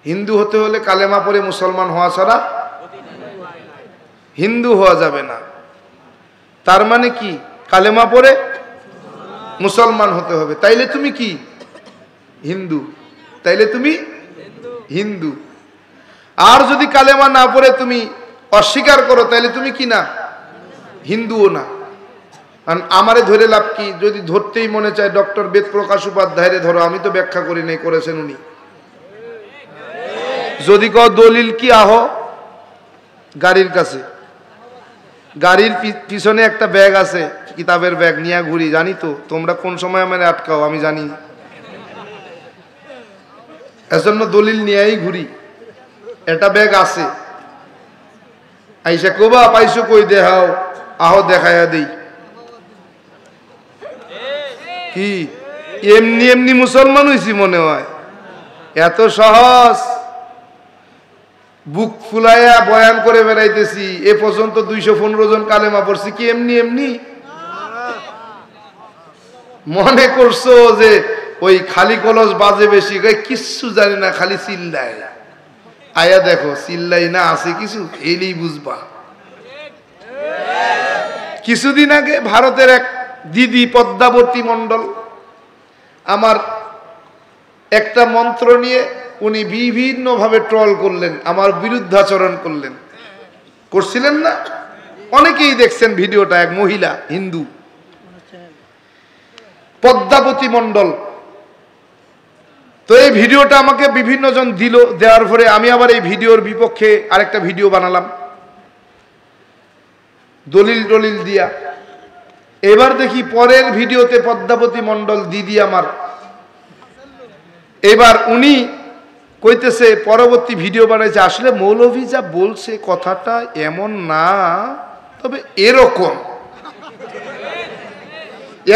হিন্দু হতে হলে কালেমা পড়ে মুসলমান হওয়া ছাড়া হিন্দু হওয়া যাবে না। তার মানে কি? কালেমা পড়ে মুসলমান হতে হবে। তাইলে তুমি কি? হিন্দু। তাইলে তুমি হিন্দু। আর যদি কালেমা না পড়ে তুমি অস্বীকার করো তাইলে তুমি কি না? হিন্দুও না। কারণ আমারে ধরে লাভ কি? যদি ধরতেই মনে চায় ডক্টর বেদপ্রকাশ উপাধ্যায়রে ধরো, আমি তো ব্যাখ্যা করি নাই, করেছেন উনি। যদি কও দলিল কি, আহ গাড়ির কাছে, গাড়ির পিছনে একটা ব্যাগ আছে, কিতাবের ব্যাগ নিয়ে ঘুরি। জানি তো তোমরা কোন সময় মানে আটকাও, আমি জানি। এজন্য দলিল নিয়েই ঘুরি। এটা ব্যাগ আছে, আইসা কোবা পাইছো কই দেখাও, আহ দেখাইয়া দেই। কি এমনি এমনি মুসলমান হইছি মনে হয়? এত সহজ? বুক ফুলাইয়া বয়ান করে বেড়াইতেছি, এ পর্যন্ত 215 জন কালেমা পড়ছি। কি এমনি এমনি মনে করছো যে ওই খালি কলস বাজে বেশি? কিচ্ছু জানি না, খালি চিল্লায়। আয়া দেখো চিল্লাই না আছে কিছু, এলেই বুঝবা। কিছুদিন আগে ভারতের এক দিদি পদ্মাবতী মণ্ডল আমার একটা মন্ত্র নিয়ে উনি বিভিন্নভাবে ট্রল করলেন, আমার বিরুদ্ধাচরণ করলেন। করছিলেন না? অনেকেই দেখছেন ভিডিওটা। এক মহিলা হিন্দু, পদ্মাবতী মণ্ডল। তো এই ভিডিওটা আমাকে বিভিন্ন জন দিল, দেওয়ার পরে আমি আবার এই ভিডিওর বিপক্ষে আরেকটা ভিডিও বানালাম দলিল টলিল দিয়া। এবার দেখি পরের ভিডিওতে পদ্মাবতী মণ্ডল দিদি আমার, এবার উনি কইতেছে, পরবর্তী ভিডিও বানাইছে, আসলে মৌলভী যা বলছে কথাটা এমন না, তবে এরকম,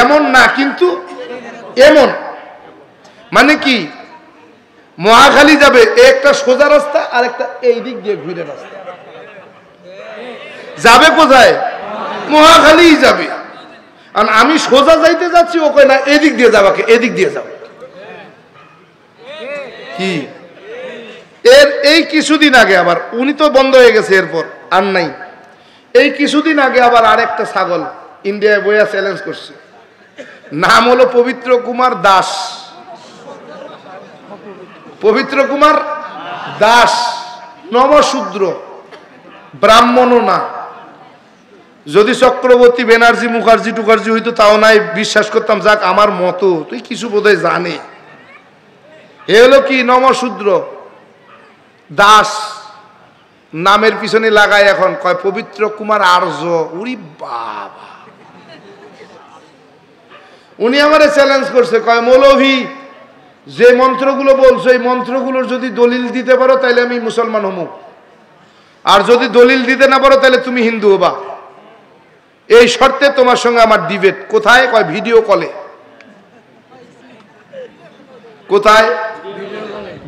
এমন না কিন্তু এমন। মানে কি? মহাখালী যাবে একটা সোজা রাস্তা, আর একটা এই দিক দিয়ে ঘুরে রাস্তা। যাবে কোথায়? মহাখালী যাবে। আর আমি সোজা যাইতে যাচ্ছি, ও কয় না এদিক দিয়ে যাবাকে, এদিক দিয়ে যাও। কি এর এই কিছুদিন আগে আবার, উনি তো বন্ধ হয়ে গেছে এরপর আর নাই, এই কিছুদিন আগে আবার আরেকটা ছাগল ইন্ডিয়ায় বইয়া চ্যালেঞ্জ করছে। নাম হলো পবিত্র কুমার দাস। পবিত্র কুমার দাস, নমশূদ্র, ব্রাহ্মণও না। যদি চক্রবর্তী ব্যানার্জি মুখার্জি টুকার্জি হইতো তাও নাই বিশ্বাস করতাম, যাক আমার মতো, তুই কিছু বোধহয় জানে। এ হলো কি? নমশূদ্র দাস। নামের পিছনে লাগায় এখন কয় পবিত্র কুমার আর্য। উরি বাবা! উনি আমারে চ্যালেঞ্জ করছে, কয় মৌলভী যে মন্ত্রগুলো বলছো এই মন্ত্রগুলোর যদি দলিল দিতে পারো তাহলে আমি মুসলমান হবো, আর যদি দলিল দিতে না পারো তাহলে তুমি হিন্দু হবা। এই শর্তে তোমার সঙ্গে আমার ডিবেট। কোথায়? কয় ভিডিও কলে। কোথায়?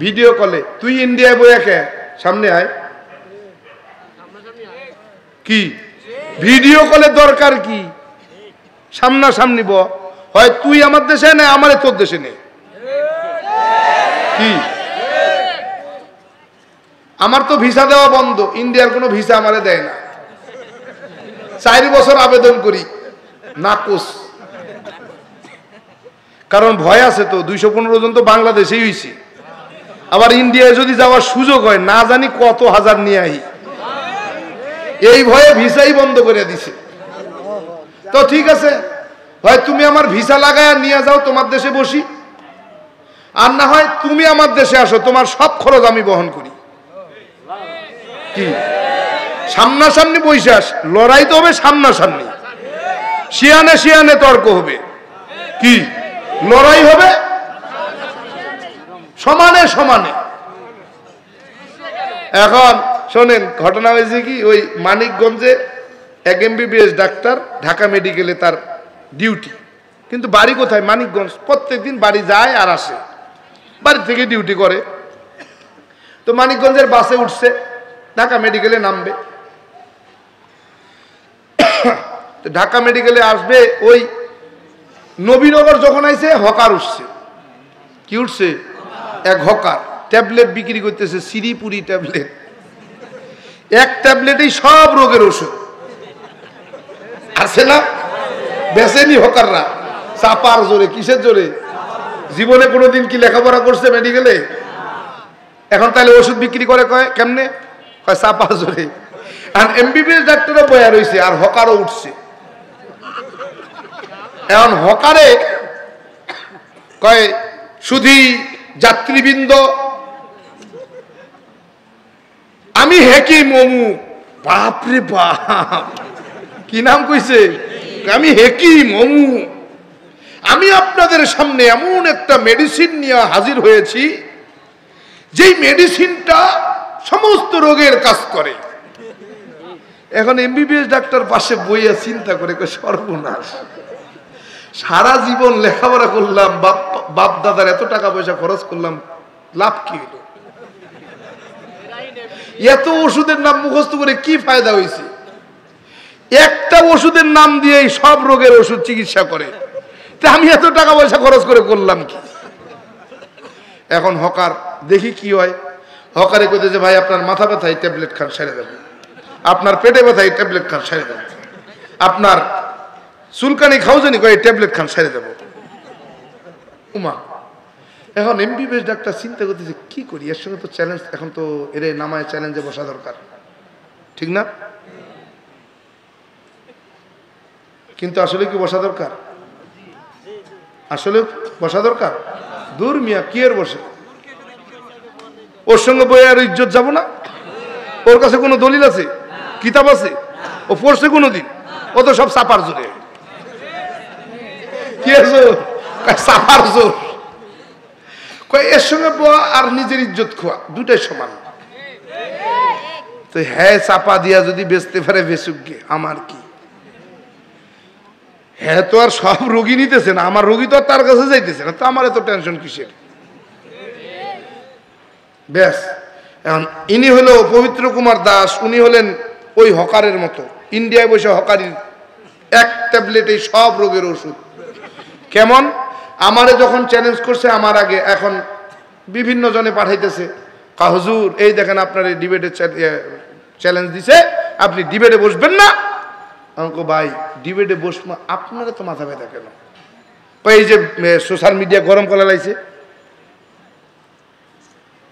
ভিডিও কলে। তুই ইন্ডিয়ায় বইয়া কে? সামনে আয়। কি ভিডিও কলে দরকার কি? সামনাসামনি ব, হয় তুই আমার দেশে নে, আমারে তোর দেশে নে। কি আমার তো ভিসা দেওয়া বন্ধ, ইন্ডিয়ার কোনো ভিসা আমারে দেয় না। 4 বছর আবেদন করি, নাকচ। কারণ ভয় আছে তো, 215 জন তো বাংলাদেশেই হয়েছে। আবার ইন্ডিয়ায় যদি যাওয়ার সুযোগ হয়, না জানি কত হাজার নিয়ে আই, এই ভয়ে ভিসাই বন্ধ করে দিছে। তো ঠিক আছে, হয় তুমি আমার ভিসা লাগায় নিয়ে যাও, তোমার দেশে বসি, আর না হয় তুমি আমার দেশে আসো, তোমার সব খরচ আমি বহন করি। কি সামনাসামনি বৈশাস, লড়াই তো হবে সামনাসামনি, শিয়ানে শিয়ানে তর্ক হবে। কি লড়াই হবে সমানে সমানে। এখন শোনেন, ঘটনা হয়েছে কি, ওই মানিকগঞ্জে এক MBBS ডাক্তার, ঢাকা মেডিকেলে তার ডিউটি, কিন্তু বাড়ি কোথায়? মানিকগঞ্জ। প্রত্যেকদিন বাড়ি যায় আর আসে, বাড়ি থেকে ডিউটি করে। তো মানিকগঞ্জের বাসে উঠছে, ঢাকা মেডিকেলে নামবে। ঢাকা মেডিকেলে আসবে, ওই নবীনগর যখন আইছে হকার উঠছে। কি উঠছে? এক হকার ট্যাবলেট বিক্রি করতেছে, সিরিপুরি ট্যাবলেট। এক ট্যাবলেটেই সব রোগের ওষুধ আছে না? বেসেনি হকাররা চাপার জোরে। কিসের জোরে? জীবনে কোনোদিন কি লেখাপড়া করছে মেডিকেলে? এখন তাহলে ওষুধ বিক্রি করে কয় কেমনে? কয় চাপার জোরে। আর এমবিবিএস ডাক্তারও বয়া রয়েছে, আর হকারও উঠছে। এখন হকারে কয় শুধু যাত্রীবৃন্দ, আমি হেকিম অমু। বাপরে বাপ, কি নাম কইছে? আমি হেকিম অমু, আমি আপনাদের সামনে এমন একটা মেডিসিন নিয়ে হাজির হয়েছি যেই মেডিসিনটা সমস্ত রোগের কাজ করে। এখন এমবিবিএস ডাক্তার পাশে বইয়া চিন্তা করে সর্বনাশ, সারা জীবন লেখাপড়া করলাম, বাপ দাদার এত টাকা পয়সা খরচ করলাম, লাভ কি হলো? এত ওষুধের নাম মুখস্থ করে কি ফায়দা হয়েছে? একটা ওষুধের নাম দিয়েই সব রোগের ওষুধ চিকিৎসা করে, তা আমি এত টাকা পয়সা খরচ করে করলাম কি? এখন হকার দেখি কি হয়। হকারে কইতে যে ভাই আপনার মাথা ব্যথা, এই ট্যাবলেট খান সেরে দেবো। আপনার পেটে ব্যথা, এই ট্যাবলেট খান সেরে দেবো। আপনার চুলকানি খাওয়ানি, এই ট্যাবলেট খান সেরে দেবো। উমা, এখন এমবিবিএস ডাক্তার চিন্তা করতেছে কি করি, এর সঙ্গে তো চ্যালেঞ্জ, এখন তো এর নামায় চ্যালেঞ্জে বসা দরকার, ঠিক না? কিন্তু আসলে কি বসা দরকার? আসলে বসা দরকার? দূর মিয়া, কি এর বসে? ওর সঙ্গে বই আর ইজ্জত যাব না? ওর কাছে কোনো দলিল আছে, কিতাব আছে? ও পড়ছে কোনোদিন? ও তো সব চাপার জোরে। কি আছে? চাপার জোর। এর সঙ্গে বয়া আর নিজের ইজ্জত খোয়া দুটাই সমান। তো হ্যাঁ, চাপা দিয়া যদি বেচতে পারে বেচুক গে, আমার কি? হ্যাঁ, তো আর সব রোগী নিতেছে না, আমার রোগী তো আর তার কাছে যাইতেছে না, তো আমার এত টেনশন কিসের? ব্যাস। এখন ইনি হলো পবিত্র কুমার দাস, উনি হলেন ওই হকারের মতো, ইন্ডিয়ায় বসে হকারির, এক ট্যাবলেটেই সব রোগের ওষুধ। কেমন? আমারে যখন চ্যালেঞ্জ করছে আমার আগে, এখন বিভিন্ন জনে পাঠাইতেছে, হুজুর এই দেখেন আপনার এই ডিবেটে চ্যালেঞ্জ দিছে, আপনি ডিবেটে বসবেন না? আমাকে ভাই ডিবেটে বসবো, আপনারা তো মাথা ব্যথা কেন? এই যে সোশ্যাল মিডিয়া গরম করা লাগছে।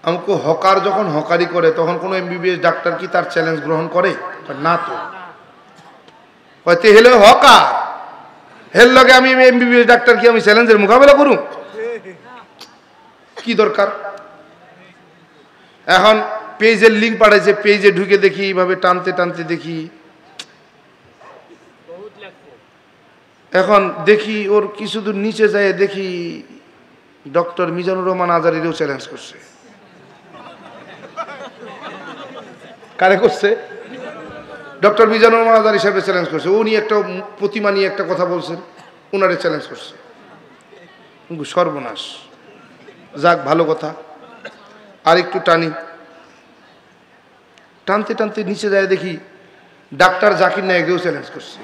আমাকে হকার যখন হকারি করে, তখন কোনো এমবিবিএস ডাক্তার কি তার চ্যালেঞ্জ গ্রহণ করে? না তো। হয়তো হেলে হকার, হের লগে আমি এমবিবিএস ডাক্তার কি আমি চ্যালেঞ্জের মোকাবেলা করুন? কি দরকার? এখন পেজের লিঙ্ক পাঠাইছে, পেজে ঢুকে দেখি, এইভাবে টানতে টানতে দেখি, এখন দেখি ওর কিছু দূর নিচে যায়, দেখি ডক্টর মিজানুর রহমান আজারিরও চ্যালেঞ্জ করছে। কারে করছে? ডক্টর মিজানুর রহমান আজারি সাহেব চ্যালেঞ্জ করছে। উনি একটা প্রতিমা নিয়ে একটা কথা বলছেন, ওনারে চ্যালেঞ্জ করছে। সর্বনাশ। যাক, ভালো কথা। আর একটু টানি, টানতে টানতে নিচে যায়, দেখি ডাক্তার জাকির নায়েকেও চ্যালেঞ্জ করছে।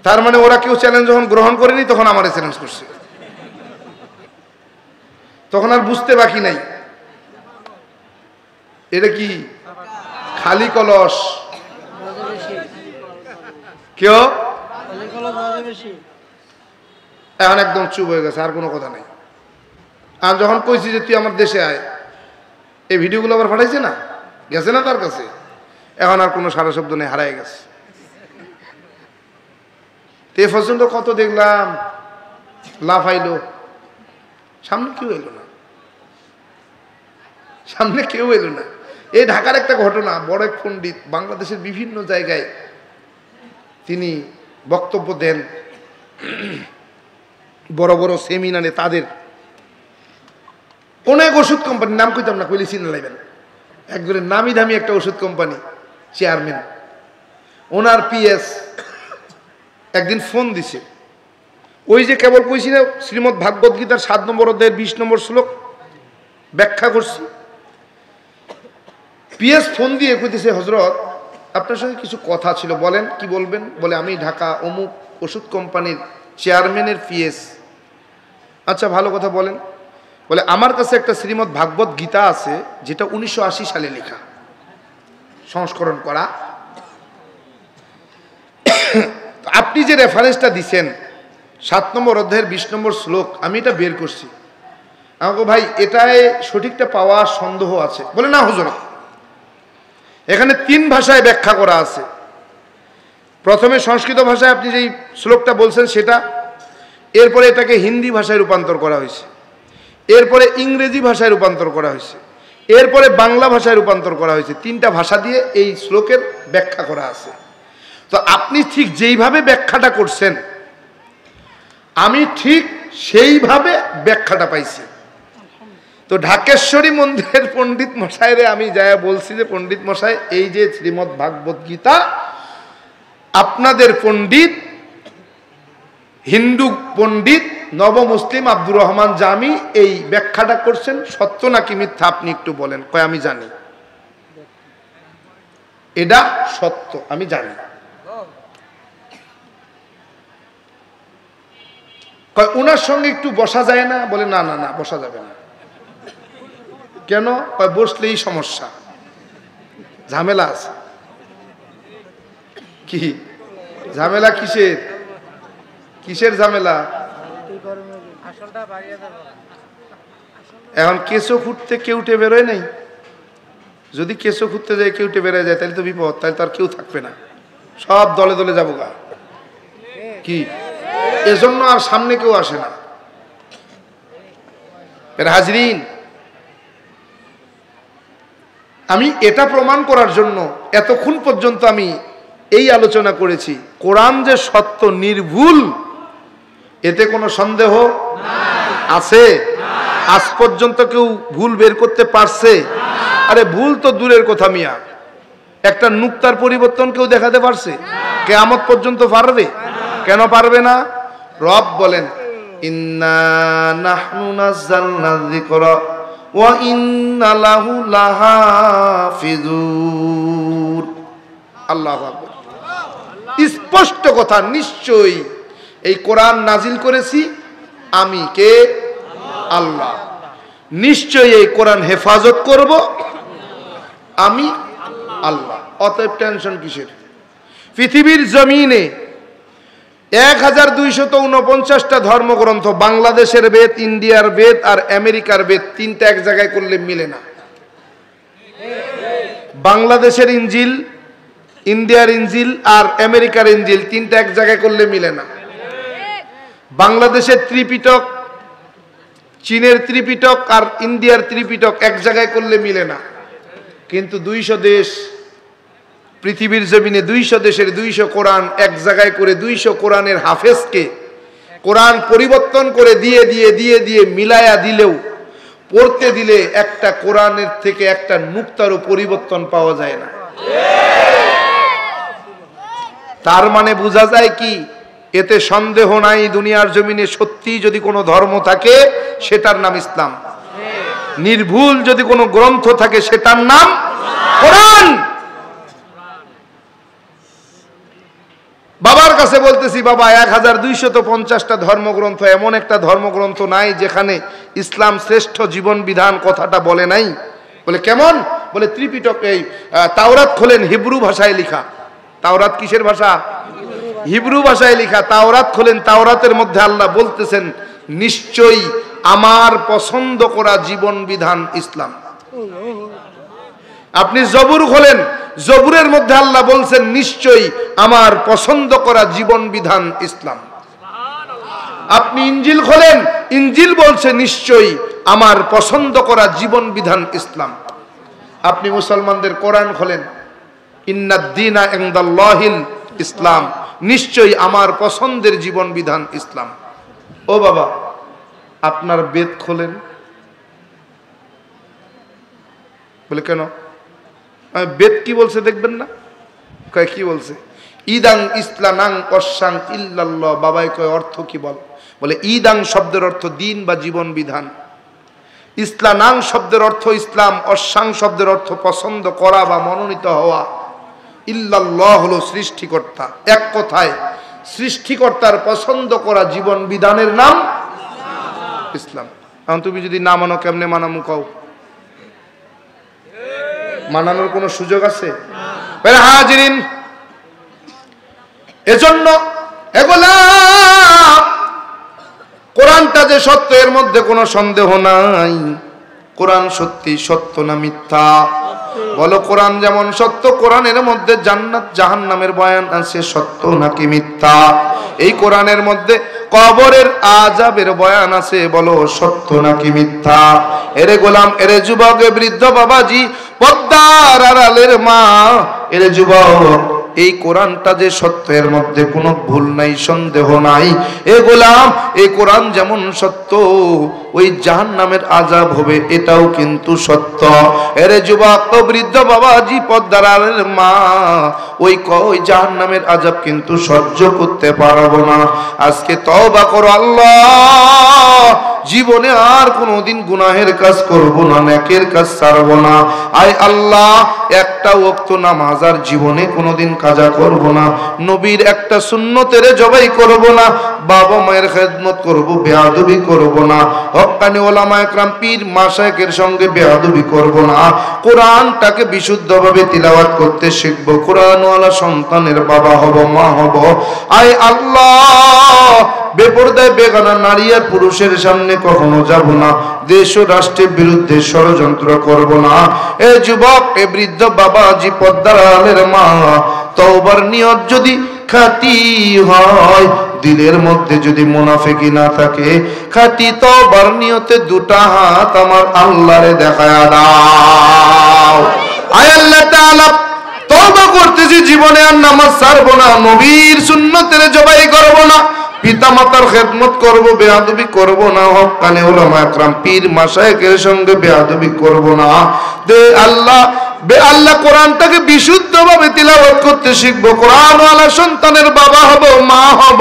তার মানে ওরা কেউ চ্যালেঞ্জ যখন গ্রহণ করেনি, তখন আমারে চ্যালেঞ্জ করছে। তখন আর বুঝতে বাকি নাই, এটা কি খালি কলস? কেউ এখন একদম চুপ হয়ে গেছে, আর কোনো কথা নাই। আর যখন কইছি যে তুই আমার দেশে আয়, এই ভিডিওগুলো আবার পাঠাইছে না, গেছে না তার কাছে, এখন আর কোনো সারা শব্দ নেই, হারাই গেছে। তে পর্যন্ত কত দেখলাম লাফাইলো, সামনে কেউ এলো না, সামনে কেউ এলো না। এই ঢাকার একটা ঘটনা, বড় এক পণ্ডিত, বাংলাদেশের বিভিন্ন জায়গায় তিনি বক্তব্য দেন, বড় বড় সেমিনারে। তাদের অনেক ওষুধ কোম্পানি, নাম কইতাম না, কইলে চিনে লাইবেন, একজনের নামি দামি একটা ওষুধ কোম্পানি চেয়ারম্যান, ওনার পিএস একদিন ফোন দিছে। ওই যে কেবল কইছি না, শ্রীমদ্ ভাগবত গীতার 7 নম্বর অধ্যায়ের 20 নম্বর শ্লোক, ব্যাখ্যা করছি। পিএস ফোন দিয়ে কইতেছে, হযরত আপনার সঙ্গে কিছু কথা ছিল, বলেন কি বলবেন। বলে আমি ঢাকা অমুক ওষুধ কোম্পানির চেয়ারম্যানের পিএস। আচ্ছা ভালো কথা, বলেন। বলে আমার কাছে একটা শ্রীমদ্ ভাগবত গীতা আছে, যেটা 1980 সালে লেখা, সংস্করণ করা। আপনি যে রেফারেন্সটা দিছেন 7 নম্বর অধ্যায়ের 20 নম্বর শ্লোক, আমি এটা বের করছি। আমাকে ভাই এটাই সঠিকটা পাওয়া সন্দেহ আছে। বলে না হুজুর, এখানে 3 ভাষায় ব্যাখ্যা করা আছে। প্রথমে সংস্কৃত ভাষায় আপনি যেই শ্লোকটা বলছেন সেটা, এরপরে এটাকে হিন্দি ভাষায় রূপান্তর করা হয়েছে, এরপরে ইংরেজি ভাষায় রূপান্তর করা হয়েছে, এরপরে বাংলা ভাষায় রূপান্তর করা হয়েছে। 3টা ভাষা দিয়ে এই শ্লোকের ব্যাখ্যা করা আছে। তো আপনি ঠিক যেইভাবে ব্যাখ্যাটা করছেন, আমি ঠিক সেইভাবে ব্যাখ্যাটা পাইছি। তো ঢাকেশ্বরী মন্দিরের পণ্ডিত মশাইরে আমি যায়া বলছি যে, পণ্ডিত মশাই এই যে শ্রীমদ্ ভাগবত গীতা আপনাদের পণ্ডিত, হিন্দু পণ্ডিত নব মুসলিম আব্দুর রহমান জামি এই ব্যাখ্যাটা করছেন, সত্য নাকি মিথ্যা আপনি একটু বলেন। কয় আমি জানি, এটা সত্য, আমি জানি। কয় ওনার সঙ্গে একটু বসা যায় না। বলে না না না, বসা যাবে না। কেন? কয় বসলেই সমস্যা, ঝামেলা আছে। কি ঝামেলা? কিসের কিসের ঝামেলা? এখন কেঁচো খুঁড়তে কেউ উঠে বেরোয় নাই। যদি কেঁচো খুঁড়তে যায় কেউ উঠে বেরোয় যায়, তাহলে তো বিপদ, তাহলে তো আর কেউ থাকবে না, সব দলে দলে যাবো গা। কি এজন্য আর সামনে কেউ আসে না। এর হাজরিন, আমি এটা প্রমাণ করার জন্য এতক্ষণ পর্যন্ত আমি এই আলোচনা করেছি, কোরআন যে সত্য নির্ভুল, এতে কোনো সন্দেহ আছে? আজ পর্যন্ত কেউ ভুল বের করতে পারছে? আরে ভুল তো দূরের কথা মিয়া, একটা নুক্তার পরিবর্তন কেউ দেখাতে পারছে? কিয়ামত পর্যন্ত পারবে? কেন পারবে না? রব বলেন, ইন্না নাহনু নাযালনা যিকরা ওয়া ইন্না লাহু লাহাফিজুন। আল্লাহু আকবার। স্পষ্ট কথা, নিশ্চয়ই এই কোরআন নাজিল করেছি আমি, কে? আল্লাহ। নিশ্চয়ই এই কোরআন হেফাজত করব আমি, আল্লাহ। অতএব টেনশন কিসের? পৃথিবীর জমিনে 1249টা ধর্মগ্রন্থ, বাংলাদেশের বেদ, ইন্ডিয়ার বেদ আর আমেরিকার বেদ, 3টা এক জায়গায় করলে মিলে না। বাংলাদেশের ইনজিল, ইন্ডিয়ার ইনজিল আর আমেরিকার ইনজিল 3টা এক জায়গায় করলে মিলে না। বাংলাদেশের ত্রিপিটক, চীনের ত্রিপিটক আর ইন্ডিয়ার ত্রিপিটক এক জায়গায় করলে মিলে না। কিন্তু 200 দেশ, পৃথিবীর জমিনে 200 দেশের 200 কোরআন এক জায়গায় করে 200 কোরআনের হাফেজকে কোরআন পরিবর্তন করে দিয়ে দিয়ে দিয়ে দিয়ে মিলায়া দিলেও, পড়তে দিলে একটা কোরআনের থেকে একটা নুক্তারও পরিবর্তন পাওয়া যায় না। তার মানে বোঝা যায় কি, এতে সন্দেহ নাই দুনিয়ার জমিনে সত্যি যদি কোনো ধর্ম থাকে সেটার নাম ইসলাম, নির্ভুল যদি কোনো গ্রন্থ থাকে সেটার নাম কোরআন। বাবার কাছে বলতেছি, বাবা 1250টা ধর্মগ্রন্থ, এমন একটা ধর্মগ্রন্থ নাই যেখানে ইসলাম শ্রেষ্ঠ জীবন বিধান কথাটা বলে নাই। বলে কেমন? বলে ত্রিপিটক, এই তাওরাত খোলেন, হিব্রু ভাষায় লেখা। তাওরাত কিসের ভাষা? হিব্রু ভাষায় লেখা। তাওরাত খোলেন, তাওরাতের মধ্যে আল্লাহ বলতেছেন নিশ্চয়ই আমার পছন্দ করা জীবন বিধান ইসলাম। আপনি জবুর খোলেন, জবুরের মধ্যে আল্লাহ বলছেন নিশ্চয়ই আমার পছন্দ করা জীবন বিধান ইসলাম। আপনি ইনজিল খোলেন, ইনজিল বলছে নিশ্চয়ই আমার পছন্দ করা জীবন বিধান ইসলাম। আপনি মুসলমানদের কোরআন খোলেন, ইন্নাদ-দীনা ইনদাল্লাহিল ইসলাম, নিশ্চয়ই আমার পছন্দের জীবন বিধান ইসলাম। ও বাবা, আপনার বেদ খোলেন। বলে কেন? বেদ কি বলছে দেখবেন না? কয় কি বলছে? ইদাং ইসলানাং কসাং ইল্লাল্লাহ। বাবাই কয় অর্থ কি বল? বলে ইদাং শব্দের অর্থ দিন বা জীবন বিধান। ইসলানাং শব্দের অর্থ ইসলাম, অসাং শব্দের অর্থ পছন্দ করা বা মনোনীত হওয়া। ইল্লাল্লাহ হলো সৃষ্টিকর্তা। এক কথায় সৃষ্টিকর্তার পছন্দ করা জীবন বিধানের নাম ইসলাম। এখন তুমি যদি না মানো, কেমনে মানামু কও? মানানোর কোনো সুযোগ আছে? হাজিরিন, এজন্য এগুলা কোরআনটা যে সত্য এর মধ্যে কোনো সন্দেহ নাই। কোরআন সত্যি, সত্য না মিথ্যা? বলো, কোরআন যেমন সত্য, কোরআনের মধ্যে জান্নাত জাহান্নামের বয়ান আছে, সত্য নাকি মিথ্যা? এই কোরআনের মধ্যে কবরের আযাবের বয়ান আছে, বলো সত্য নাকি মিথ্যা? এরে গোলাম, এরে যুবক, এ বৃদ্ধ বাবাজি, পদ্মার আড়ালের মা, এরে যুবক, এই কোরআনটা যে সত্য এর মধ্যে কোনো ভুল নাই, সন্দেহ নাই। এ গোলাম, এই কোরআন যেমন সত্য, ওই জাহান্নামের আযাব হবে এটাও কিন্তু সত্য। এরে যুবক ও বৃদ্ধ বাবাজি, পদ্মার আড়ালের মা, ওই জাহান্নামের আযাব কিন্তু সহ্য করতে পারবো না। আজকে তওবা করো, আল্লাহ জীবনে আর কোনোদিন গুনাহের কাজ করব না, নেকের কাজ ছাড়ব না। আয় আল্লাহ, একটা ওয়াক্ত নামাজ আর জীবনে কোনোদিন কাজা করব না, নবীর একটা সুন্নতের জবাই করব না, বাবা মায়ের খেদমত করব, বেয়াদবি করব না, হক্কানি ওলামা একরাম পীর মাশায়েখের সঙ্গে বেয়াদবি করব না, কোরআনটাকে বিশুদ্ধভাবে তিলাওয়াত করতে শিখব, কোরআনওয়ালা সন্তানের বাবা হব, মা হব। আয় আল্লাহ, বেপরদায় বেগানা নারী আর পুরুষের সামনে কখনো যাব না, দেশ ও রাষ্ট্রের বিরুদ্ধে ষড়যন্ত্র করব না। এ যুবক, এ বৃদ্ধ বাবাজি, পদ্মার আড়ালের মা, তওবার নিয়ত যদি খাঁটি হয়, দিলের মধ্যে যদি মুনাফিকি না থাকে, খাঁটি তওবার নিয়তে দুটা হাত আমার আল্লাহরে দেখায়া দাও। আয় আল্লাহ তাআলা, তওবা করতেছি, জীবনে আর নামাজ ছাড়বো না, নবীর সুন্নতের জবাই করব না, পিতা মাতার খেদমত করব, বেয়াদবি করব না, হক্কানি উলামা একরাম পীর মাশায়েখের সঙ্গে বেয়াদবি করব না। দে আল্লাহ, আল্লাহ কোরআনটাকে বিশুদ্ধভাবে তিলাওয়াত করতে শিখবো, কোরআনওয়ালা সন্তানের বাবা হব, মা হব।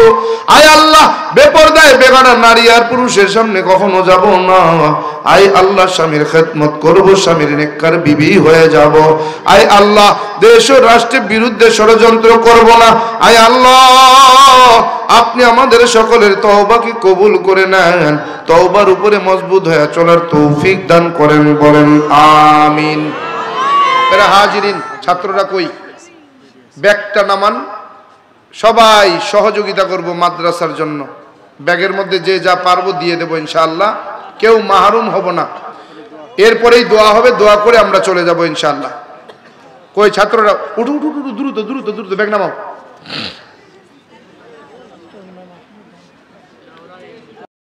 আয় আল্লাহ, বেপরদায় বেগানা নারী আর পুরুষের সামনে কখনো যাব না। আয় আল্লাহ, স্বামীর খেদমত করব, স্বামীর নেককার বিবি হয়ে যাব। আয় আল্লাহ, দেশ ও রাষ্ট্রের বিরুদ্ধে ষড়যন্ত্র করব না। আয় আল্লাহ, আপনি আমাদের সকলের তওবাকে কবুল করে নেন, তওবার উপরে মজবুত হয়ে চলার তৌফিক দান করেন, বলেন আমিন। হাজিরিন, ছাত্ররা কই? ব্যাগটা নামান, সবাই সহযোগিতা করব মাদ্রাসার জন্য। ব্যাগের মধ্যে যে যা পারবো দিয়ে দেবো ইনশাআল্লাহ, কেউ মাহরুম হব না। এরপরেই দোয়া হবে, দোয়া করে আমরা চলে যাব ইনশাআল্লাহ। কই ছাত্ররা? উঠু উঠু উঠু, দ্রুত দ্রুত দ্রুত ব্যাগ নামাও।